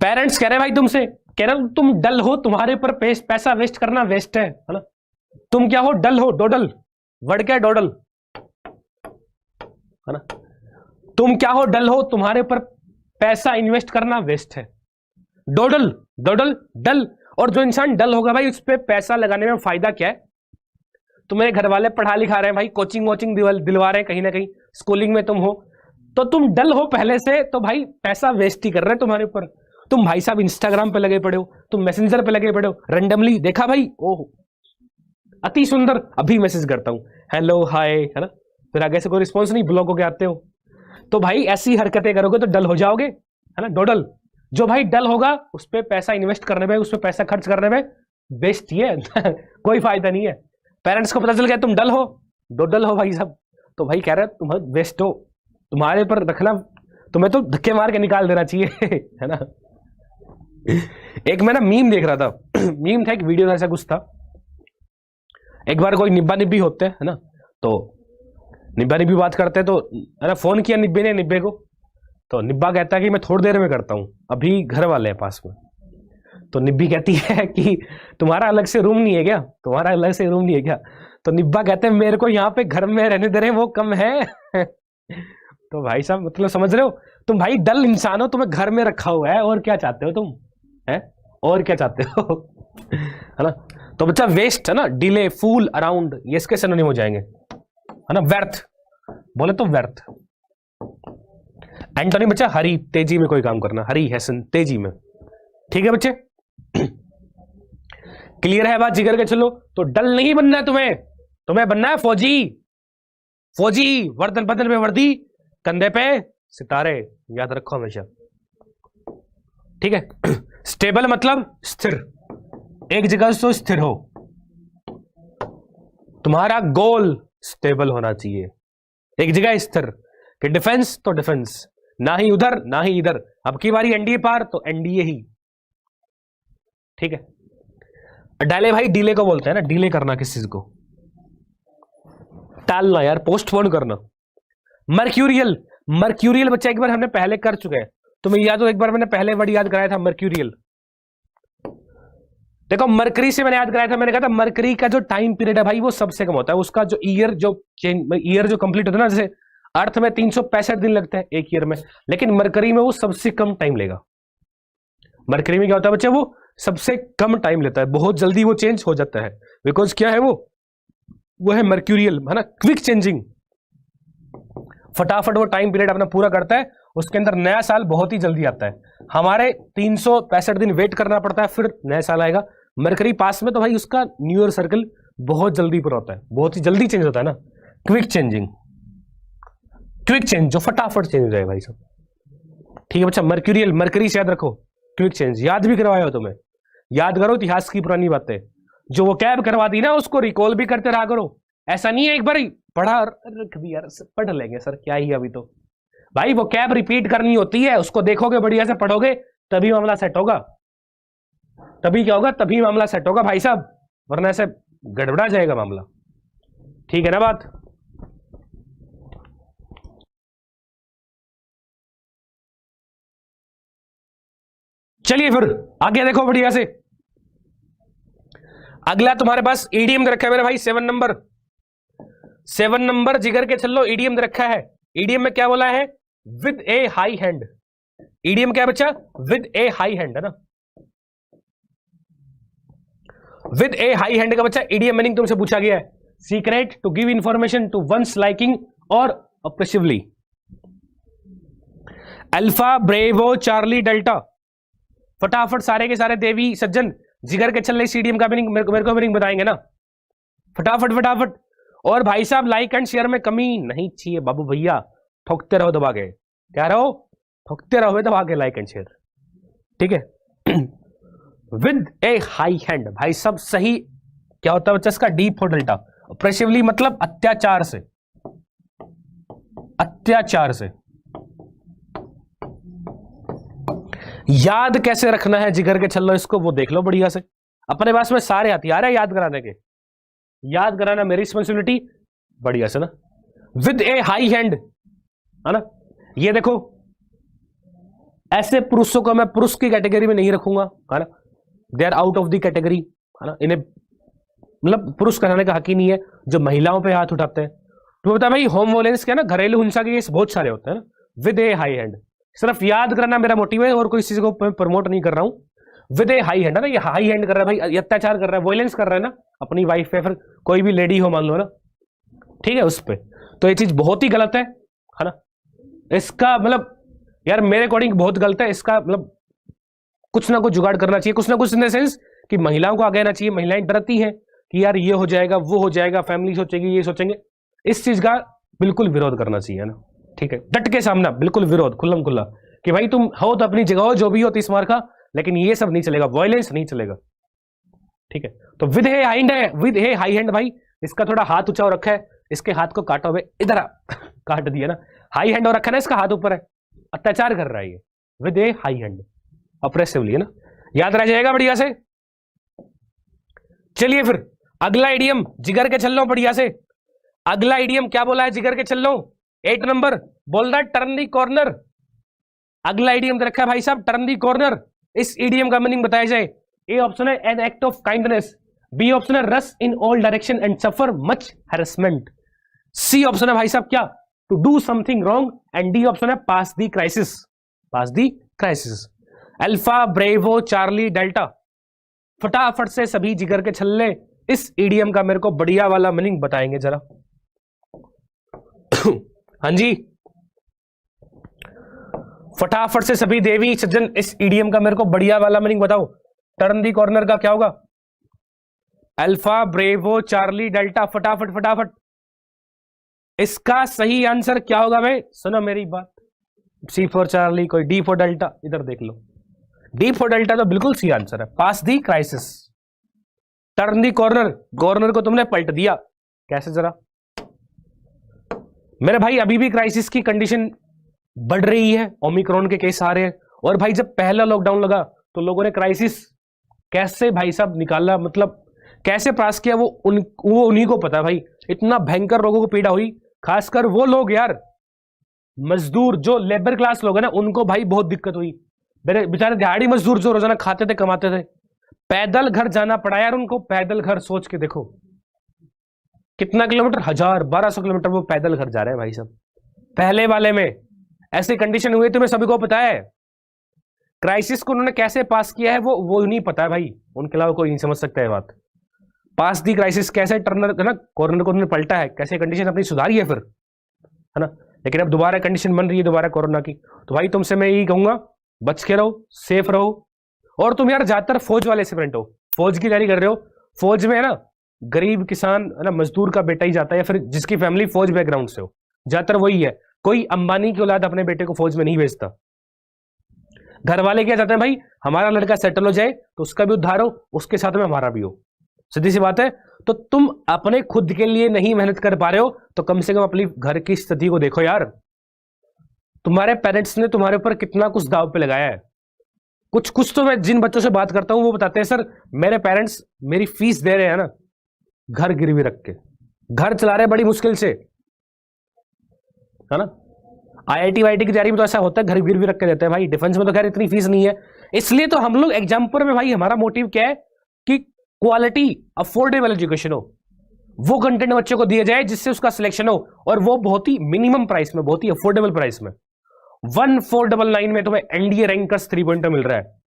पेरेंट्स कह रहे हैं भाई तुमसे, कह रहे तुम डल हो, तुम्हारे पर पैसा वेस्ट करना वेस्ट है ना? तुम क्या हो? डल हो, डोडल। वर्ड क्या है? डोडल, है ना? तुम क्या हो? डल हो, तुम्हारे पर पैसा इन्वेस्ट करना वेस्ट है। डोडल, डोडल, डल। और जो इंसान डल होगा भाई, उस पर पैसा लगाने में फायदा क्या है? तुम्हें घर वाले पढ़ा लिखा रहे हैं भाई, कोचिंग वोचिंग दिलवा रहे हैं, कहीं ना कहीं स्कूलिंग में तुम हो, तो तुम डल हो पहले से, तो भाई पैसा वेस्ट ही कर रहे हैं तुम्हारे ऊपर। तुम भाई साहब इंस्टाग्राम पे लगे पड़े हो, तुम मैसेंजर पे लगे पड़े हो, रैंडमली देखा भाई, ओह अति सुंदर, अभी मैसेज करता हूं, हेलो हाय, है ना? फिर आगे से कोई रिस्पॉन्स नहीं, ब्लॉक होके आते हो। तो भाई ऐसी हरकतें करोगे तो डल हो जाओगे, है ना? डोडल। जो भाई डल होगा उस पर पैसा इन्वेस्ट करने में, उस पर पैसा खर्च करने में बेस्ट ही है। कोई फायदा नहीं है। पेरेंट्स को पता चल गया तुम डल हो, डोडल हो भाई साहब, तो भाई कह रहे तुम बेस्ट हो, तुम्हारे पर रखना, तुम्हें तो धक्के मार के निकाल देना चाहिए। है ना? एक मैं ना मीम देख रहा था, मीम था, एक वीडियो ऐसा कुछ था। एक बार कोई निब्बा निब्बी होते है ना, तो निब्बा निब्बी बात करते हैं, तो है ना, फोन किया निब्बे ने निब्बे को, तो निब्बा कहता है कि मैं थोड़ी देर में करता हूं, अभी घर वाले हैं पास में। तो निब्बी कहती है कि तुम्हारा अलग से रूम नहीं है क्या? तुम्हारा अलग से रूम नहीं है क्या? तो निब्बा कहते हैं मेरे को यहाँ पे घर में रहने दे रहे हैं, वो कम है। तो भाई साहब मतलब समझ रहे हो, तुम भाई डल इंसान हो, तुम्हें घर में रखा हुआ है, और क्या चाहते हो तुम, है? और क्या चाहते हो? है ना? तो बच्चा वेस्ट है ना, डिले, फूल, अराउंड, ये इसके सिनोनिम हो जाएंगे, है ना? व्यर्थ बोले तो व्यर्थ। एंटोनी बच्चा हरी, तेजी में कोई काम करना, हरी हैसन, तेजी में। ठीक है बच्चे, क्लियर है बात? जिगर के चलो। तो डल नहीं बनना है तुम्हें, तुम्हें बनना है फौजी। फौजी, वर्दन बदन में वर्दी, कंधे पे सितारे, याद रखो हमेशा। ठीक है? स्टेबल मतलब स्थिर, एक जगह से स्थिर हो, तुम्हारा गोल स्टेबल होना चाहिए, एक जगह स्थिर। कि डिफेंस तो डिफेंस, ना ही उधर ना ही इधर, अब की बारी एनडीए पार तो एनडीए ही। ठीक है? डाले भाई डीले को बोलते हैं ना, डीले करना किसी चीज को, टालना यार, पोस्टपोन करना। मर्क्यूरियल, मर्क्यूरियल बच्चा एक बार हमने पहले कर चुके हैं, तुम्हें याद हो? एक बार मैंने पहले वर्ड याद कराया था, मर्क्यूरियल। देखो मरकरी से मैंने याद कराया था, मैंने कहा था मरकरी का जो टाइम पीरियड है भाई वो सबसे कम होता है, उसका जो ईयर जो कंप्लीट होता है ना, जैसे अर्थ में 365 दिन लगते हैं एक ईयर में, लेकिन मरकरी में वो सबसे कम टाइम लेगा। मरकरी में क्या होता है बच्चे? वो सबसे कम टाइम लेता है, बहुत जल्दी वो चेंज हो जाता है, बिकॉज क्या है वो है मर्क्यूरियल, है ना, क्विक चेंजिंग। फटाफट वो टाइम पीरियड अपना पूरा करता है, उसके अंदर नया साल बहुत ही जल्दी आता है। हमारे 365 दिन वेट करना पड़ता है, फिर नया साल आएगा। मरकरी पास में तो भाई उसका न्यू ईयर सर्कल बहुत जल्दी पूरा होता है, बहुत ही जल्दी चेंज होता है ना, क्विक चेंजिंग, क्विक चेंज, जो फटाफट चेंज हो जाए भाई सब। ठीक है बच्चा? मर्क्यूरियल, मरकरी से याद रखो, क्विक चेंज। याद भी करवाया हो तुम्हें, याद करो इतिहास की पुरानी बातें, जो वो कैब करवा दी ना उसको रिकॉल भी करते रहा करो। ऐसा नहीं है एक बार पढ़ा रख दिया, पढ़ लेंगे सर क्या ही अभी, तो भाई वो कैब रिपीट करनी होती है, उसको देखोगे बढ़िया से पढ़ोगे तभी मामला सेट होगा, तभी क्या होगा, तभी मामला सेट होगा भाई साहब, वरना ऐसे गड़बड़ा जाएगा मामला। ठीक है ना बात? चलिए फिर आगे देखो बढ़िया से। अगला तुम्हारे पास ईडीएम रखा है मेरे भाई, 7 नंबर, 7 नंबर जिगर के चलो, ईडीएम रखा है। ईडीएम में क्या बोला है? With A high hand. EDM क्या है बच्चा? विद ए हाई हैंड, है ना? विद ए हाई हैंड का बच्चा ईडीएम मीनिंग तुमसे पूछा गया है, secret, to give information, to one's liking और oppressively. Alpha, bravo, Charlie, delta. फटाफट सारे के सारे देवी सज्जन जिगर के चल रहे ईडीएम का मीनिंग मेरे को मीनिंग बताएंगे ना, फटाफट फटाफट। और भाई साहब लाइक एंड शेयर में कमी नहीं चाहिए बाबू भैया, ठोकते रहो दबा के, क्या रहो, ठोकते रहो दबा के लाइक एंड शेयर। ठीक है? विद ए हाई हैंड भाई सब सही क्या होता है बच्चा? इसका डी फॉर डेल्टा, ऑप्रेसिवली मतलब अत्याचार से, अत्याचार से। याद कैसे रखना है जिगर के छल्लो, इसको वो देख लो बढ़िया से। अपने पास में सारे हथियार है याद कराने के, याद कराना मेरी रिस्पॉन्सिबिलिटी बढ़िया से ना, विद ए हाई हैंड, है ना। ये देखो ऐसे पुरुषों को मैं पुरुष की कैटेगरी में नहीं रखूंगा, है ना, they are out of the category, है ना। इन्हें मतलब पुरुष कहलाने का हक ही नहीं है जो महिलाओं पे हाथ उठाते हैं। तो बता भाई होम वायलेंस क्या ना, घरेलू हिंसा के केस बहुत सारे होते हैं ना, विद ए हाई हैंड। सिर्फ याद करना मेरा मोटिव है और कोई चीज को प्रमोट नहीं कर रहा हूं। विद ए हाई हैंड है ना, ये हाई हैंड कर रहा है भाई, अत्याचार कर रहा है, वायलेंस कर रहा है ना अपनी वाइफ पे, फिर कोई भी लेडी हो मान लो ना, ठीक है, उस पे। तो ये चीज बहुत ही गलत है ना। इसका मतलब यार मेरे अकॉर्डिंग बहुत गलत है। इसका मतलब कुछ ना कुछ जुगाड़ करना चाहिए, कुछ ना कुछ इन द सेंस कि महिलाओं को आगे आना चाहिए। महिलाएं डरती हैं कि यार ये हो जाएगा वो हो जाएगा, फैमिली सोचेगी ये सोचेंगे। इस चीज का बिल्कुल विरोध करना चाहिए ना, ठीक है, डट के सामना, बिल्कुल विरोध खुल्लम खुल्ला कि भाई तुम हो तो अपनी जगह हो, जो भी हो 30 मार का, लेकिन ये सब नहीं चलेगा, वायलेंस नहीं चलेगा, ठीक है। तो विद हे हाई हैंड है, विद हे हाई हैंड भाई, इसका थोड़ा हाथ ऊंचा रखा है, इसके हाथ को काटो भाई, इधर काट दिया ना, हाई हैंड और रखा ना, इसका हाथ ऊपर है, अत्याचार कर रहा है ये, विद ए हाई हैंड, ऑप्रेसिवली, है ना, याद रह जाएगा बढ़िया से। चलिए फिर अगला इडियम, जिगर के छल्लों, बढ़िया से। अगला इडियम क्या बोला है जिगर के छल्लों, 8 नंबर बोल रहा है टर्न दी कॉर्नर। अगला इडियम रखा है भाई साहब टर्न दी कॉर्नर। इस इडियम का मीनिंग बताया जाए। ए ऑप्शन है an act of kindness, B option है rush in all direction and suffer much harassment, C option है भाई साहब क्या, to do something wrong, and D option है pass the crisis, pass the crisis. Alpha bravo Charlie delta, फटाफट से सभी जिगर के छल्ले इस इडियम का मेरे को बढ़िया वाला मीनिंग बताएंगे जरा। हाँ जी, फटाफट से सभी देवी सज्जन इस इडियम का मेरे को बढ़िया वाला मीनिंग बताओ। टर्न दी कॉर्नर का क्या होगा, अल्फा ब्रेवो चार्ली डेल्टा, फटाफट फटाफट इसका सही आंसर क्या होगा भाई, सुनो मेरी बात। सी फॉर चार्ली, कोई डी फॉर डेल्टा, इधर देख लो, डी फॉर डेल्टा तो बिल्कुल सी आंसर है, pass the crisis. Turn the corner, corner को तुमने पलट दिया, कैसे जरा मेरे भाई, अभी भी क्राइसिस की कंडीशन बढ़ रही है, ओमिक्रॉन के केस आ रहे हैं। और भाई जब पहला लॉकडाउन लगा तो लोगों ने क्राइसिस कैसे भाई साहब निकाला, मतलब कैसे पास किया, वो उन्हीं को पता है भाई। इतना भयंकर लोगों को पीड़ा हुई, खासकर वो लोग यार मजदूर जो लेबर क्लास लोग है ना, उनको भाई बहुत दिक्कत हुई। मेरे बेचारे दिहाड़ी मजदूर जो रोजाना खाते थे कमाते थे, पैदल घर जाना पड़ा यार उनको। पैदल घर सोच के देखो कितना किलोमीटर, 1000-1200 किलोमीटर वो पैदल घर जा रहे हैं भाई साहब। पहले वाले में ऐसी कंडीशन हुई, तुम्हें सभी को पता है। क्राइसिस को उन्होंने कैसे पास किया है वो नहीं पता है भाई, उनके अलावा कोई नहीं समझ सकता है बात। पास दी क्राइसिस कैसे टर्नर है ना, कॉर्नर को उन्होंने पलटा है, कैसे कंडीशन अपनी सुधारी है फिर, है ना। लेकिन अब दोबारा कंडीशन बन रही है दोबारा कोरोना की। तो भाई तुमसे मैं यही कहूंगा, बच के रहो, सेफ रहो। और तुम यार ज्यादातर फौज वाले स्टूडेंट हो, फौज की तैयारी कर रहे हो। फौज में है ना गरीब किसान है ना, मजदूर का बेटा ही जाता है, या फिर जिसकी फैमिली फौज बैकग्राउंड से हो, ज्यादातर वही है। कोई अंबानी की औलाद अपने बेटे को फौज में नहीं भेजता। घर वाले क्या चाहते हैं भाई, हमारा लड़का सेटल हो जाए तो उसका भी उद्धार हो, उसके साथ में हमारा भी हो, सीधी सी बात है। तो तुम अपने खुद के लिए नहीं मेहनत कर पा रहे हो तो कम से कम अपनी घर की स्थिति को देखो यार। तुम्हारे पेरेंट्स ने तुम्हारे ऊपर कितना कुछ दाव पे लगाया है। कुछ तो मैं जिन बच्चों से बात करता हूं वो बताते हैं, सर मेरे पेरेंट्स मेरी फीस दे रहे हैं ना घर गिरवी रख के, घर चला रहे बड़ी मुश्किल से, है ना। आईआईटी वाईटी की तैयारी में तो ऐसा होता है, घर गिरवी रख के देते हैं भाई। डिफेंस में तो खैर इतनी फीस नहीं है, इसलिए तो हम लोग एग्जाम पर में भाई हमारा मोटिव क्या है कि क्वालिटी अफोर्डेबल एजुकेशन हो, वो कंटेंट बच्चों को दिया जाए जिससे उसका सिलेक्शन हो, और वो बहुत ही मिनिमम प्राइस में, बहुत ही अफोर्डेबल प्राइस में। 1499 में तुम्हें एनडीए रैंकर्स 3.0 मिल रहा है।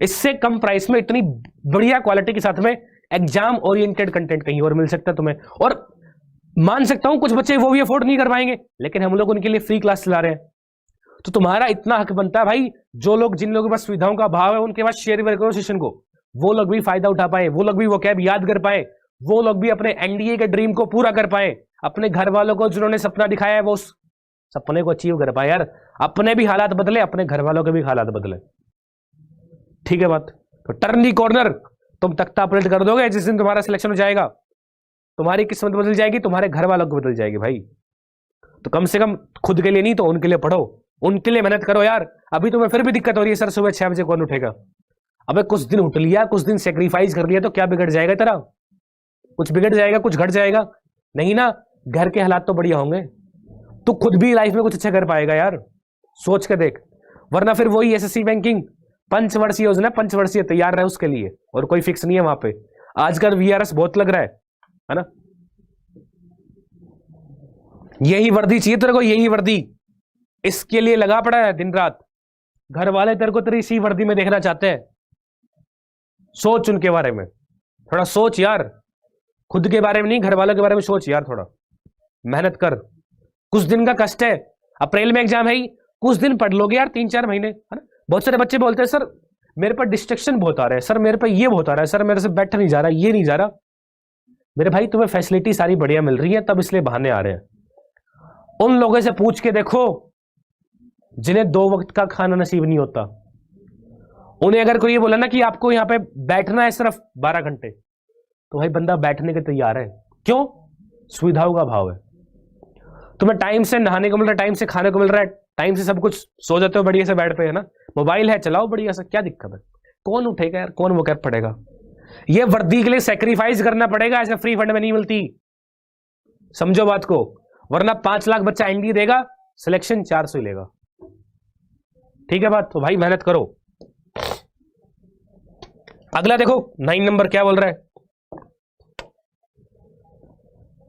इससे कम प्राइस में इतनी बढ़िया क्वालिटी के साथ में एग्जाम ओरिएंटेड कंटेंट कहीं और मिल सकता है तुम्हें। और मान सकता हूं कुछ बच्चे वो भी अफोर्ड नहीं कर पाएंगे, लेकिन हम लोग उनके लिए फ्री क्लास चला रहे हैं। तो तुम्हारा इतना हक बनता है भाई, जो लोग जिन लोगों के पास सुविधाओं का अभाव है उनके पास शेयर करो सेशन को, वो लोग भी फायदा उठा पाए, वो लोग भी वो कैब याद कर पाए, वो लोग भी अपने एनडीए के ड्रीम को पूरा कर पाए, अपने घर वालों को जिन्होंने सपना दिखाया है वो उस सपने को अचीव कर पाए। यार अपने भी हालात बदले, अपने घर वालों के भी हालात बदले, ठीक है बात। तो टर्न दी कॉर्नर तुम तख्ता पलट कर दोगे जिस दिन तुम्हारा सिलेक्शन हो जाएगा। तुम्हारी किस्मत बदल जाएगी, तुम्हारे घर वालों की बदल जाएगी भाई। तो कम से कम खुद के लिए नहीं तो उनके लिए पढ़ो, उनके लिए मेहनत करो यार। अभी तुम्हें फिर भी दिक्कत हो रही है, सर सुबह 6 बजे कौन उठेगा? अबे कुछ दिन उठ लिया, कुछ दिन सेक्रीफाइस कर लिया तो क्या बिगड़ जाएगा तेरा? कुछ बिगड़ जाएगा, कुछ घट जाएगा नहीं ना। घर के हालात तो बढ़िया होंगे, तू खुद भी लाइफ में कुछ अच्छा कर पाएगा यार, सोच के देख। वरना फिर वही एसएससी बैंकिंग पंचवर्षीय योजना, पंचवर्षीय तैयार रहे उसके लिए, और कोई फिक्स नहीं है वहां पे। आजकल वीआरएस बहुत लग रहा है ना। यही वर्दी चाहिए तेरे को, यही वर्दी, इसके लिए लगा पड़ा है दिन रात। घर वाले तेरे को तेरी इसी वर्दी में देखना चाहते हैं। सोच उनके बारे में, थोड़ा सोच यार, खुद के बारे में नहीं, घर वालों के बारे में सोच यार, थोड़ा मेहनत कर। कुछ दिन का कष्ट है, अप्रैल में एग्जाम है ही, कुछ दिन पढ़ लोगे यार, 3-4 महीने, है ना। बहुत सारे बच्चे बोलते हैं सर मेरे पर डिस्ट्रक्शन बहुत आ रहा है, सर मेरे पर ये बहुत आ रहा है, सर मेरे से बैठ नहीं जा रहा, ये नहीं जा रहा। मेरे भाई तुम्हें फैसिलिटी सारी बढ़िया मिल रही है, तब इसलिए बहाने आ रहे हैं। उन लोगों से पूछ के देखो जिन्हें 2 वक्त का खाना नसीब नहीं होता। उन्हें अगर कोई ये बोला ना कि आपको यहां पे बैठना है सिर्फ 12 घंटे, तो भाई बंदा बैठने के तैयार है। क्यों? सुविधाओं का भाव है। तुम्हें टाइम से नहाने को मिल रहा है, टाइम से खाने को मिल रहा है, टाइम से सब कुछ, सो जाते हो बढ़िया से बेड पे, है ना, मोबाइल है चलाओ बढ़िया से, क्या दिक्कत है? कौन उठेगा यार, कौन वो कैब पड़ेगा? ये वर्दी के लिए सेक्रीफाइस करना पड़ेगा, ऐसे फ्री फंड में नहीं मिलती, समझो बात को। वरना 5 लाख बच्चा एनडी देगा, सिलेक्शन 400 ही लेगा। ठीक है बात? तो भाई मेहनत करो। अगला देखो 9 नंबर क्या बोल रहा है,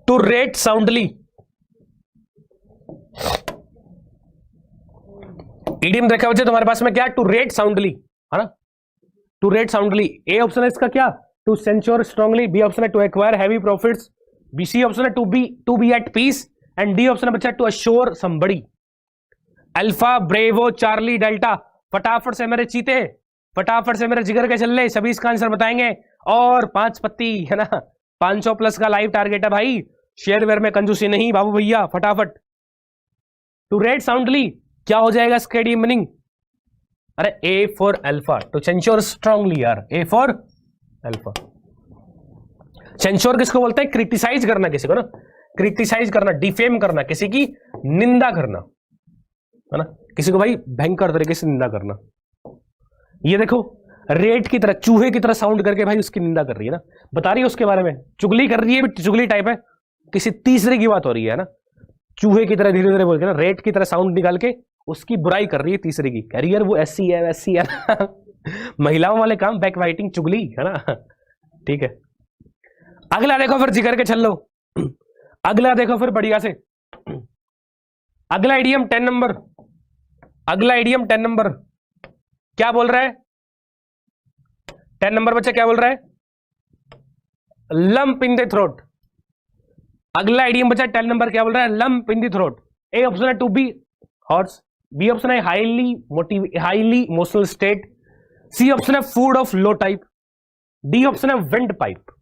टू रेट साउंडली। ईडीएम देखा बच्चे तुम्हारे पास में क्या, टू रेट साउंडली, है ना। To rate soundly, A option है इसका क्या, to censure strongly, B option है to acquire heavy profits, B C option है to be at peace, and D option है बच्चा to assure somebody. Alpha bravo Charlie delta, फटाफट से मेरे चीते, फटाफट से मेरे जिगर के चल्ले, सभी इसका आंसर बताएंगे। और 5 पत्ती, है ना, 500 प्लस का लाइव टारगेट है भाई, शेयर वेयर में कंजूसी नहीं बाबू भैया, फटाफट। टू रेट साउंडली क्या हो जाएगा इसका मीनिंग? अरे A for alpha, to censure strongly यार, ए फॉर अल्फा। सेंश्योर किसको बोलते हैं? क्रिटिसाइज करना किसी को ना, क्रिटिसाइज करना, डिफेम करना, किसी की निंदा करना, है ना, किसी को भाई भयंकर तरीके से निंदा करना। ये देखो रेट की तरह, चूहे की तरह साउंड करके भाई उसकी निंदा कर रही है ना, बता रही है उसके बारे में, चुगली कर रही है, चुगली टाइप है, किसी तीसरे की बात हो रही है ना, चूहे की तरह धीरे धीरे बोल के ना, रेट की तरह साउंड निकाल के उसकी बुराई कर रही है तीसरे की, कह रही है वो ऐसी है वैसी है ना। महिलाओं वाले काम, बैक वाइटिंग, चुगली, है ना। ठीक है, अगला देखो फिर जिगर के छल्लो, अगला देखो फिर बढ़िया से, अगला इडियम 10 नंबर, अगला इडियम 10 नंबर क्या बोल रहा है? 10 नंबर बच्चा क्या बोल रहा है? Lump in the throat. अगला आइडियम बचा 10 नंबर क्या बोल रहा है? Lump in the throat. A option है to be hoarse, B option है highly emotional state, C option है food of low type, D option है windpipe.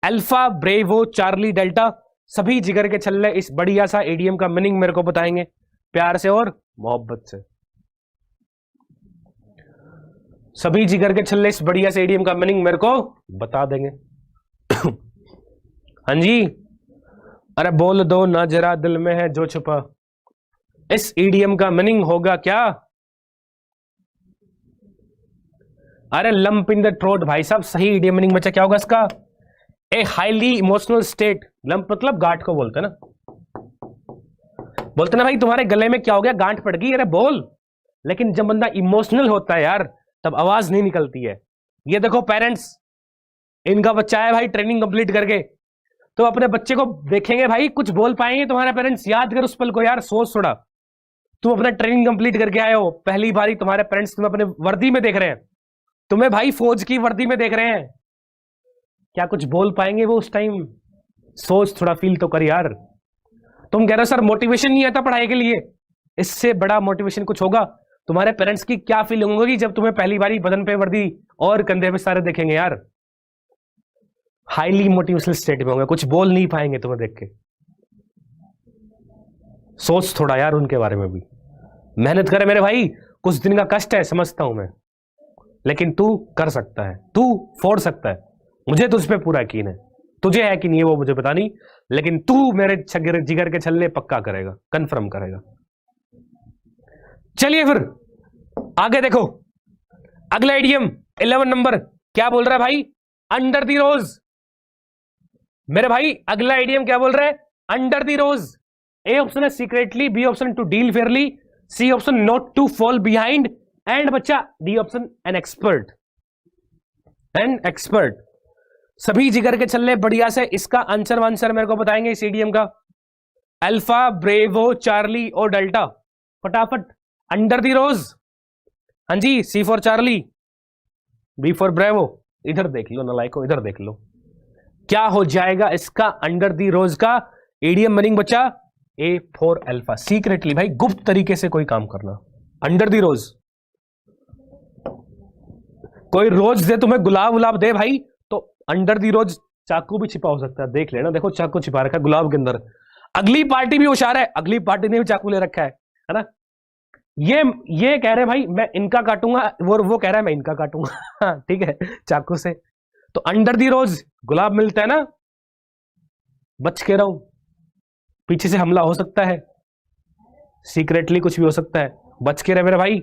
Alpha bravo Charlie delta, सभी जिगर के छल्ले इस बढ़िया सा एडीएम का मीनिंग मेरे को बताएंगे प्यार से और मोहब्बत से। सभी जिगर के छल्ले इस बढ़िया से एडीएम का मीनिंग मेरे को बता देंगे। हाँ जी, अरे बोल दो ना जरा, दिल में है जो छुपा। इस ईडीएम का मीनिंग होगा क्या? अरे लंप इन द थ्रोट भाई साहब, सही ईडीएम मीनिंग बचा क्या होगा इसका? A highly emotional state. Lump मतलब गांठ को बोलते हैं ना, बोलते ना भाई तुम्हारे गले में क्या हो गया, गांठ पड़ गई, अरे बोल। लेकिन जब बंदा इमोशनल होता है यार, तब आवाज नहीं निकलती है। ये देखो पेरेंट्स, इनका बच्चा है भाई ट्रेनिंग कंप्लीट करके, तो अपने बच्चे को देखेंगे भाई, कुछ बोल पाएंगे तुम्हारे पेरेंट्स? याद कर उस पल को यार, सोच थोड़ा। तुम अपना ट्रेनिंग कंप्लीट करके आए हो, पहली बारी तुम्हारे पेरेंट्स तुम्हें अपने वर्दी में देख रहे हैं, तुम्हें भाई फौज की वर्दी में देख रहे हैं, क्या कुछ बोल पाएंगे वो उस टाइम? सोच थोड़ा, फील तो कर यार। तुम कह रहे हो सर मोटिवेशन नहीं आता पढ़ाई के लिए, इससे बड़ा मोटिवेशन कुछ होगा। तुम्हारे पेरेंट्स की क्या फीलिंग होगी जब तुम्हें पहली बारी बदन पे वर्दी और कंधे पे सारे देखेंगे यार? हाईली मोटिवेशनल स्टेट में होंगे, कुछ बोल नहीं पाएंगे तुम्हें देख के। सोच थोड़ा यार उनके बारे में भी, मेहनत करे मेरे भाई। कुछ दिन का कष्ट है समझता हूं मैं, लेकिन तू कर सकता है, तू फोड़ सकता है, मुझे तुझ पे पूरा यकीन है। तुझे है कि नहीं है वो मुझे पता नहीं, लेकिन तू मेरे जिगर के छल्ले पक्का करेगा, कंफर्म करेगा। चलिए फिर आगे देखो, अगला इडियम 11 नंबर क्या बोल रहा है भाई, अंडर द रोज। मेरे भाई अगला इडियम क्या बोल रहा है, under the rose. A option है secretly, B option to deal fairly, C option not to fall behind, and बच्चा D option an expert. An expert. सभी जिगर के छल्ले बढ़िया से इसका आंसर मेरे को बताएंगे इस इडियम का। अल्फा, ब्रेवो, चार्ली और डेल्टा, फटाफट। अंडर द रोज, हाँ जी, C for Charlie, B for bravo. इधर देख लो नालायको, इधर देख लो क्या हो जाएगा इसका अंडर दी रोज का इडियम मीनिंग बच्चा, ए फॉर अल्फा। सीक्रेटली भाई, गुप्त तरीके से कोई काम करना, अंडर दी रोज। कोई रोज दे तुम्हें, गुलाब दे भाई, तो अंडर दी रोज चाकू भी छिपा हो सकता है, देख लेना। देखो चाकू छिपा रखा है गुलाब के अंदर। अगली पार्टी भी होशियार है, अगली पार्टी ने भी चाकू ले रखा है ना। ये कह रहे भाई मैं इनका काटूंगा, वो कह रहा है मैं इनका काटूंगा ठीक है, चाकू से। तो अंडर दी रोज गुलाब मिलता है ना, बच के रहो, पीछे से हमला हो सकता है, सीक्रेटली कुछ भी हो सकता है, बच के रहे मेरे भाई।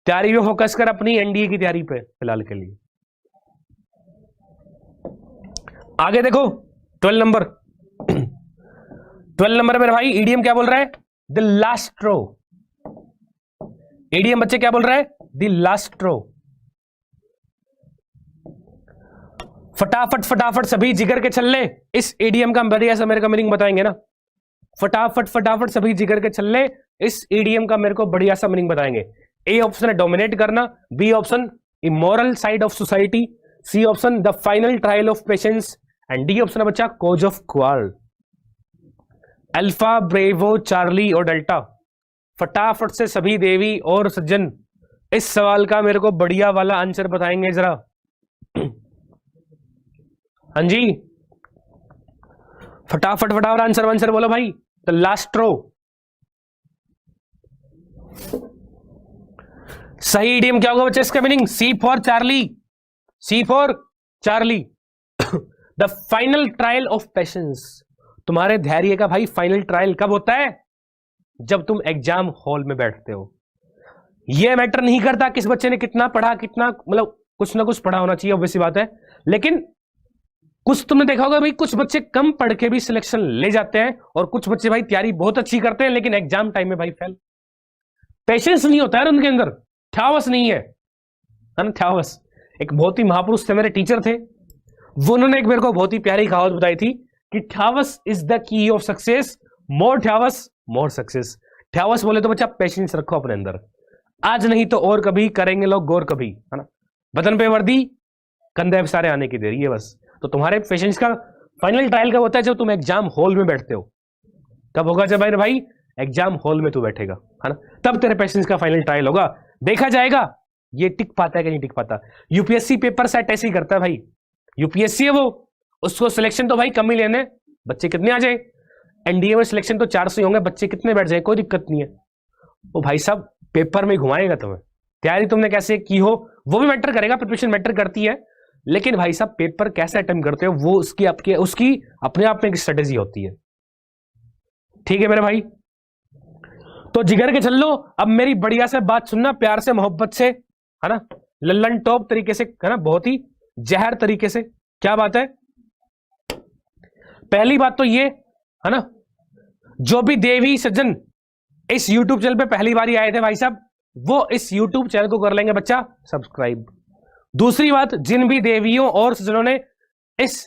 तैयारी में फोकस कर अपनी, एनडीए की तैयारी पे फिलहाल के लिए। आगे देखो 12 नंबर 12 नंबर मेरे भाई इडियम क्या बोल रहा है, द लास्ट थ्रो। इडियम बच्चे क्या बोल रहा है, द लास्ट थ्रो। फटाफट सभी जिगर के छल्ले इस इडियम का बढ़िया सा मेरे को मीनिंग बताएंगे ना। फटाफट सभी जिगर के छल्ले इस इडियम का मेरे को बढ़िया सा मीनिंग बताएंगे। ए ऑप्शन है डोमिनेट करना, B option immoral side of society, C option the final trial of patience, and D option है बच्चा cause of quarrel. Alpha, bravo, Charlie और डेल्टा। फटाफट से सभी देवी और सज्जन इस सवाल का मेरे को बढ़िया वाला आंसर बताएंगे जरा। हाँ जी, फटाफट आंसर बोलो भाई। द लास्ट रो सही इडियम क्या होगा बच्चे, इसका meaning C for Charlie, C for Charlie. The final trial of patience. तुम्हारे धैर्य का भाई फाइनल ट्रायल कब होता है, जब तुम एग्जाम हॉल में बैठते हो। यह मैटर नहीं करता किस बच्चे ने कितना पढ़ा, कितना मतलब कुछ ना कुछ पढ़ा होना चाहिए, ऑब्वियस सी बात है। लेकिन कुछ तुमने देखा होगा भाई, कुछ बच्चे कम पढ़ के भी सिलेक्शन ले जाते हैं, और कुछ बच्चे भाई तैयारी बहुत अच्छी करते हैं लेकिन एग्जाम टाइम में भाई फेल। पेशेंस नहीं होता है उनके अंदर, थ्यावस नहीं है ना। थ्यावस एक बहुत ही महापुरुष थे, मेरे टीचर थे, वो उन्होंने एक मेरे को बहुत ही प्यारी कहावत बताई थी कि थ्यावस is the key of success, more थ्यावस मोर सक्सेस। थ्यावस बोले तो बच्चा पेशेंस रखो अपने अंदर, आज नहीं तो और कभी करेंगे लोग गौर कभी, है ना। बदन पे वर्दी, कंधे सारे आने की देरी है बस। तो तुम्हारे पेशेंस का फाइनल ट्रायल कब होता है, जब तुम एग्जाम हॉल में बैठते हो। कब होगा, जब भाई एग्जाम हॉल में तू बैठेगा, है ना, तब तेरे पेशेंस का फाइनल ट्रायल होगा। देखा जाएगा ये टिक पाता है कि नहीं टिक पाता। यूपीएससी पेपर सेट ऐसे ही करता है भाई, यूपीएससी है वो, उसको सिलेक्शन तो भाई कम ही लेने, बच्चे कितने आ जाए। एनडीए में सिलेक्शन तो 400 होंगे, बच्चे कितने बैठ जाए कोई दिक्कत नहीं है। वो भाई साहब पेपर में घुमाएगा तुम्हें, तैयारी तुमने कैसे की हो वो भी मैटर करेगा, प्रिपरेशन मैटर करती है, लेकिन भाई साहब पेपर कैसे अटेम्प्ट करते हो वो उसकी अपने आप में एक स्ट्रेटेजी होती है। ठीक है मेरे भाई, तो जिगर के छल्लो अब मेरी बढ़िया से बात सुनना, प्यार से मोहब्बत से, है ना, लल्लन टॉप तरीके से, है ना, बहुत ही जहर तरीके से। क्या बात है, पहली बात तो ये है ना, जो भी देवी सज्जन इस YouTube चैनल पे पहली बार ही आए थे भाई साहब, वो इस YouTube चैनल को कर लेंगे बच्चा सब्सक्राइब। दूसरी बात, जिन भी देवियों और सज्जनों ने इस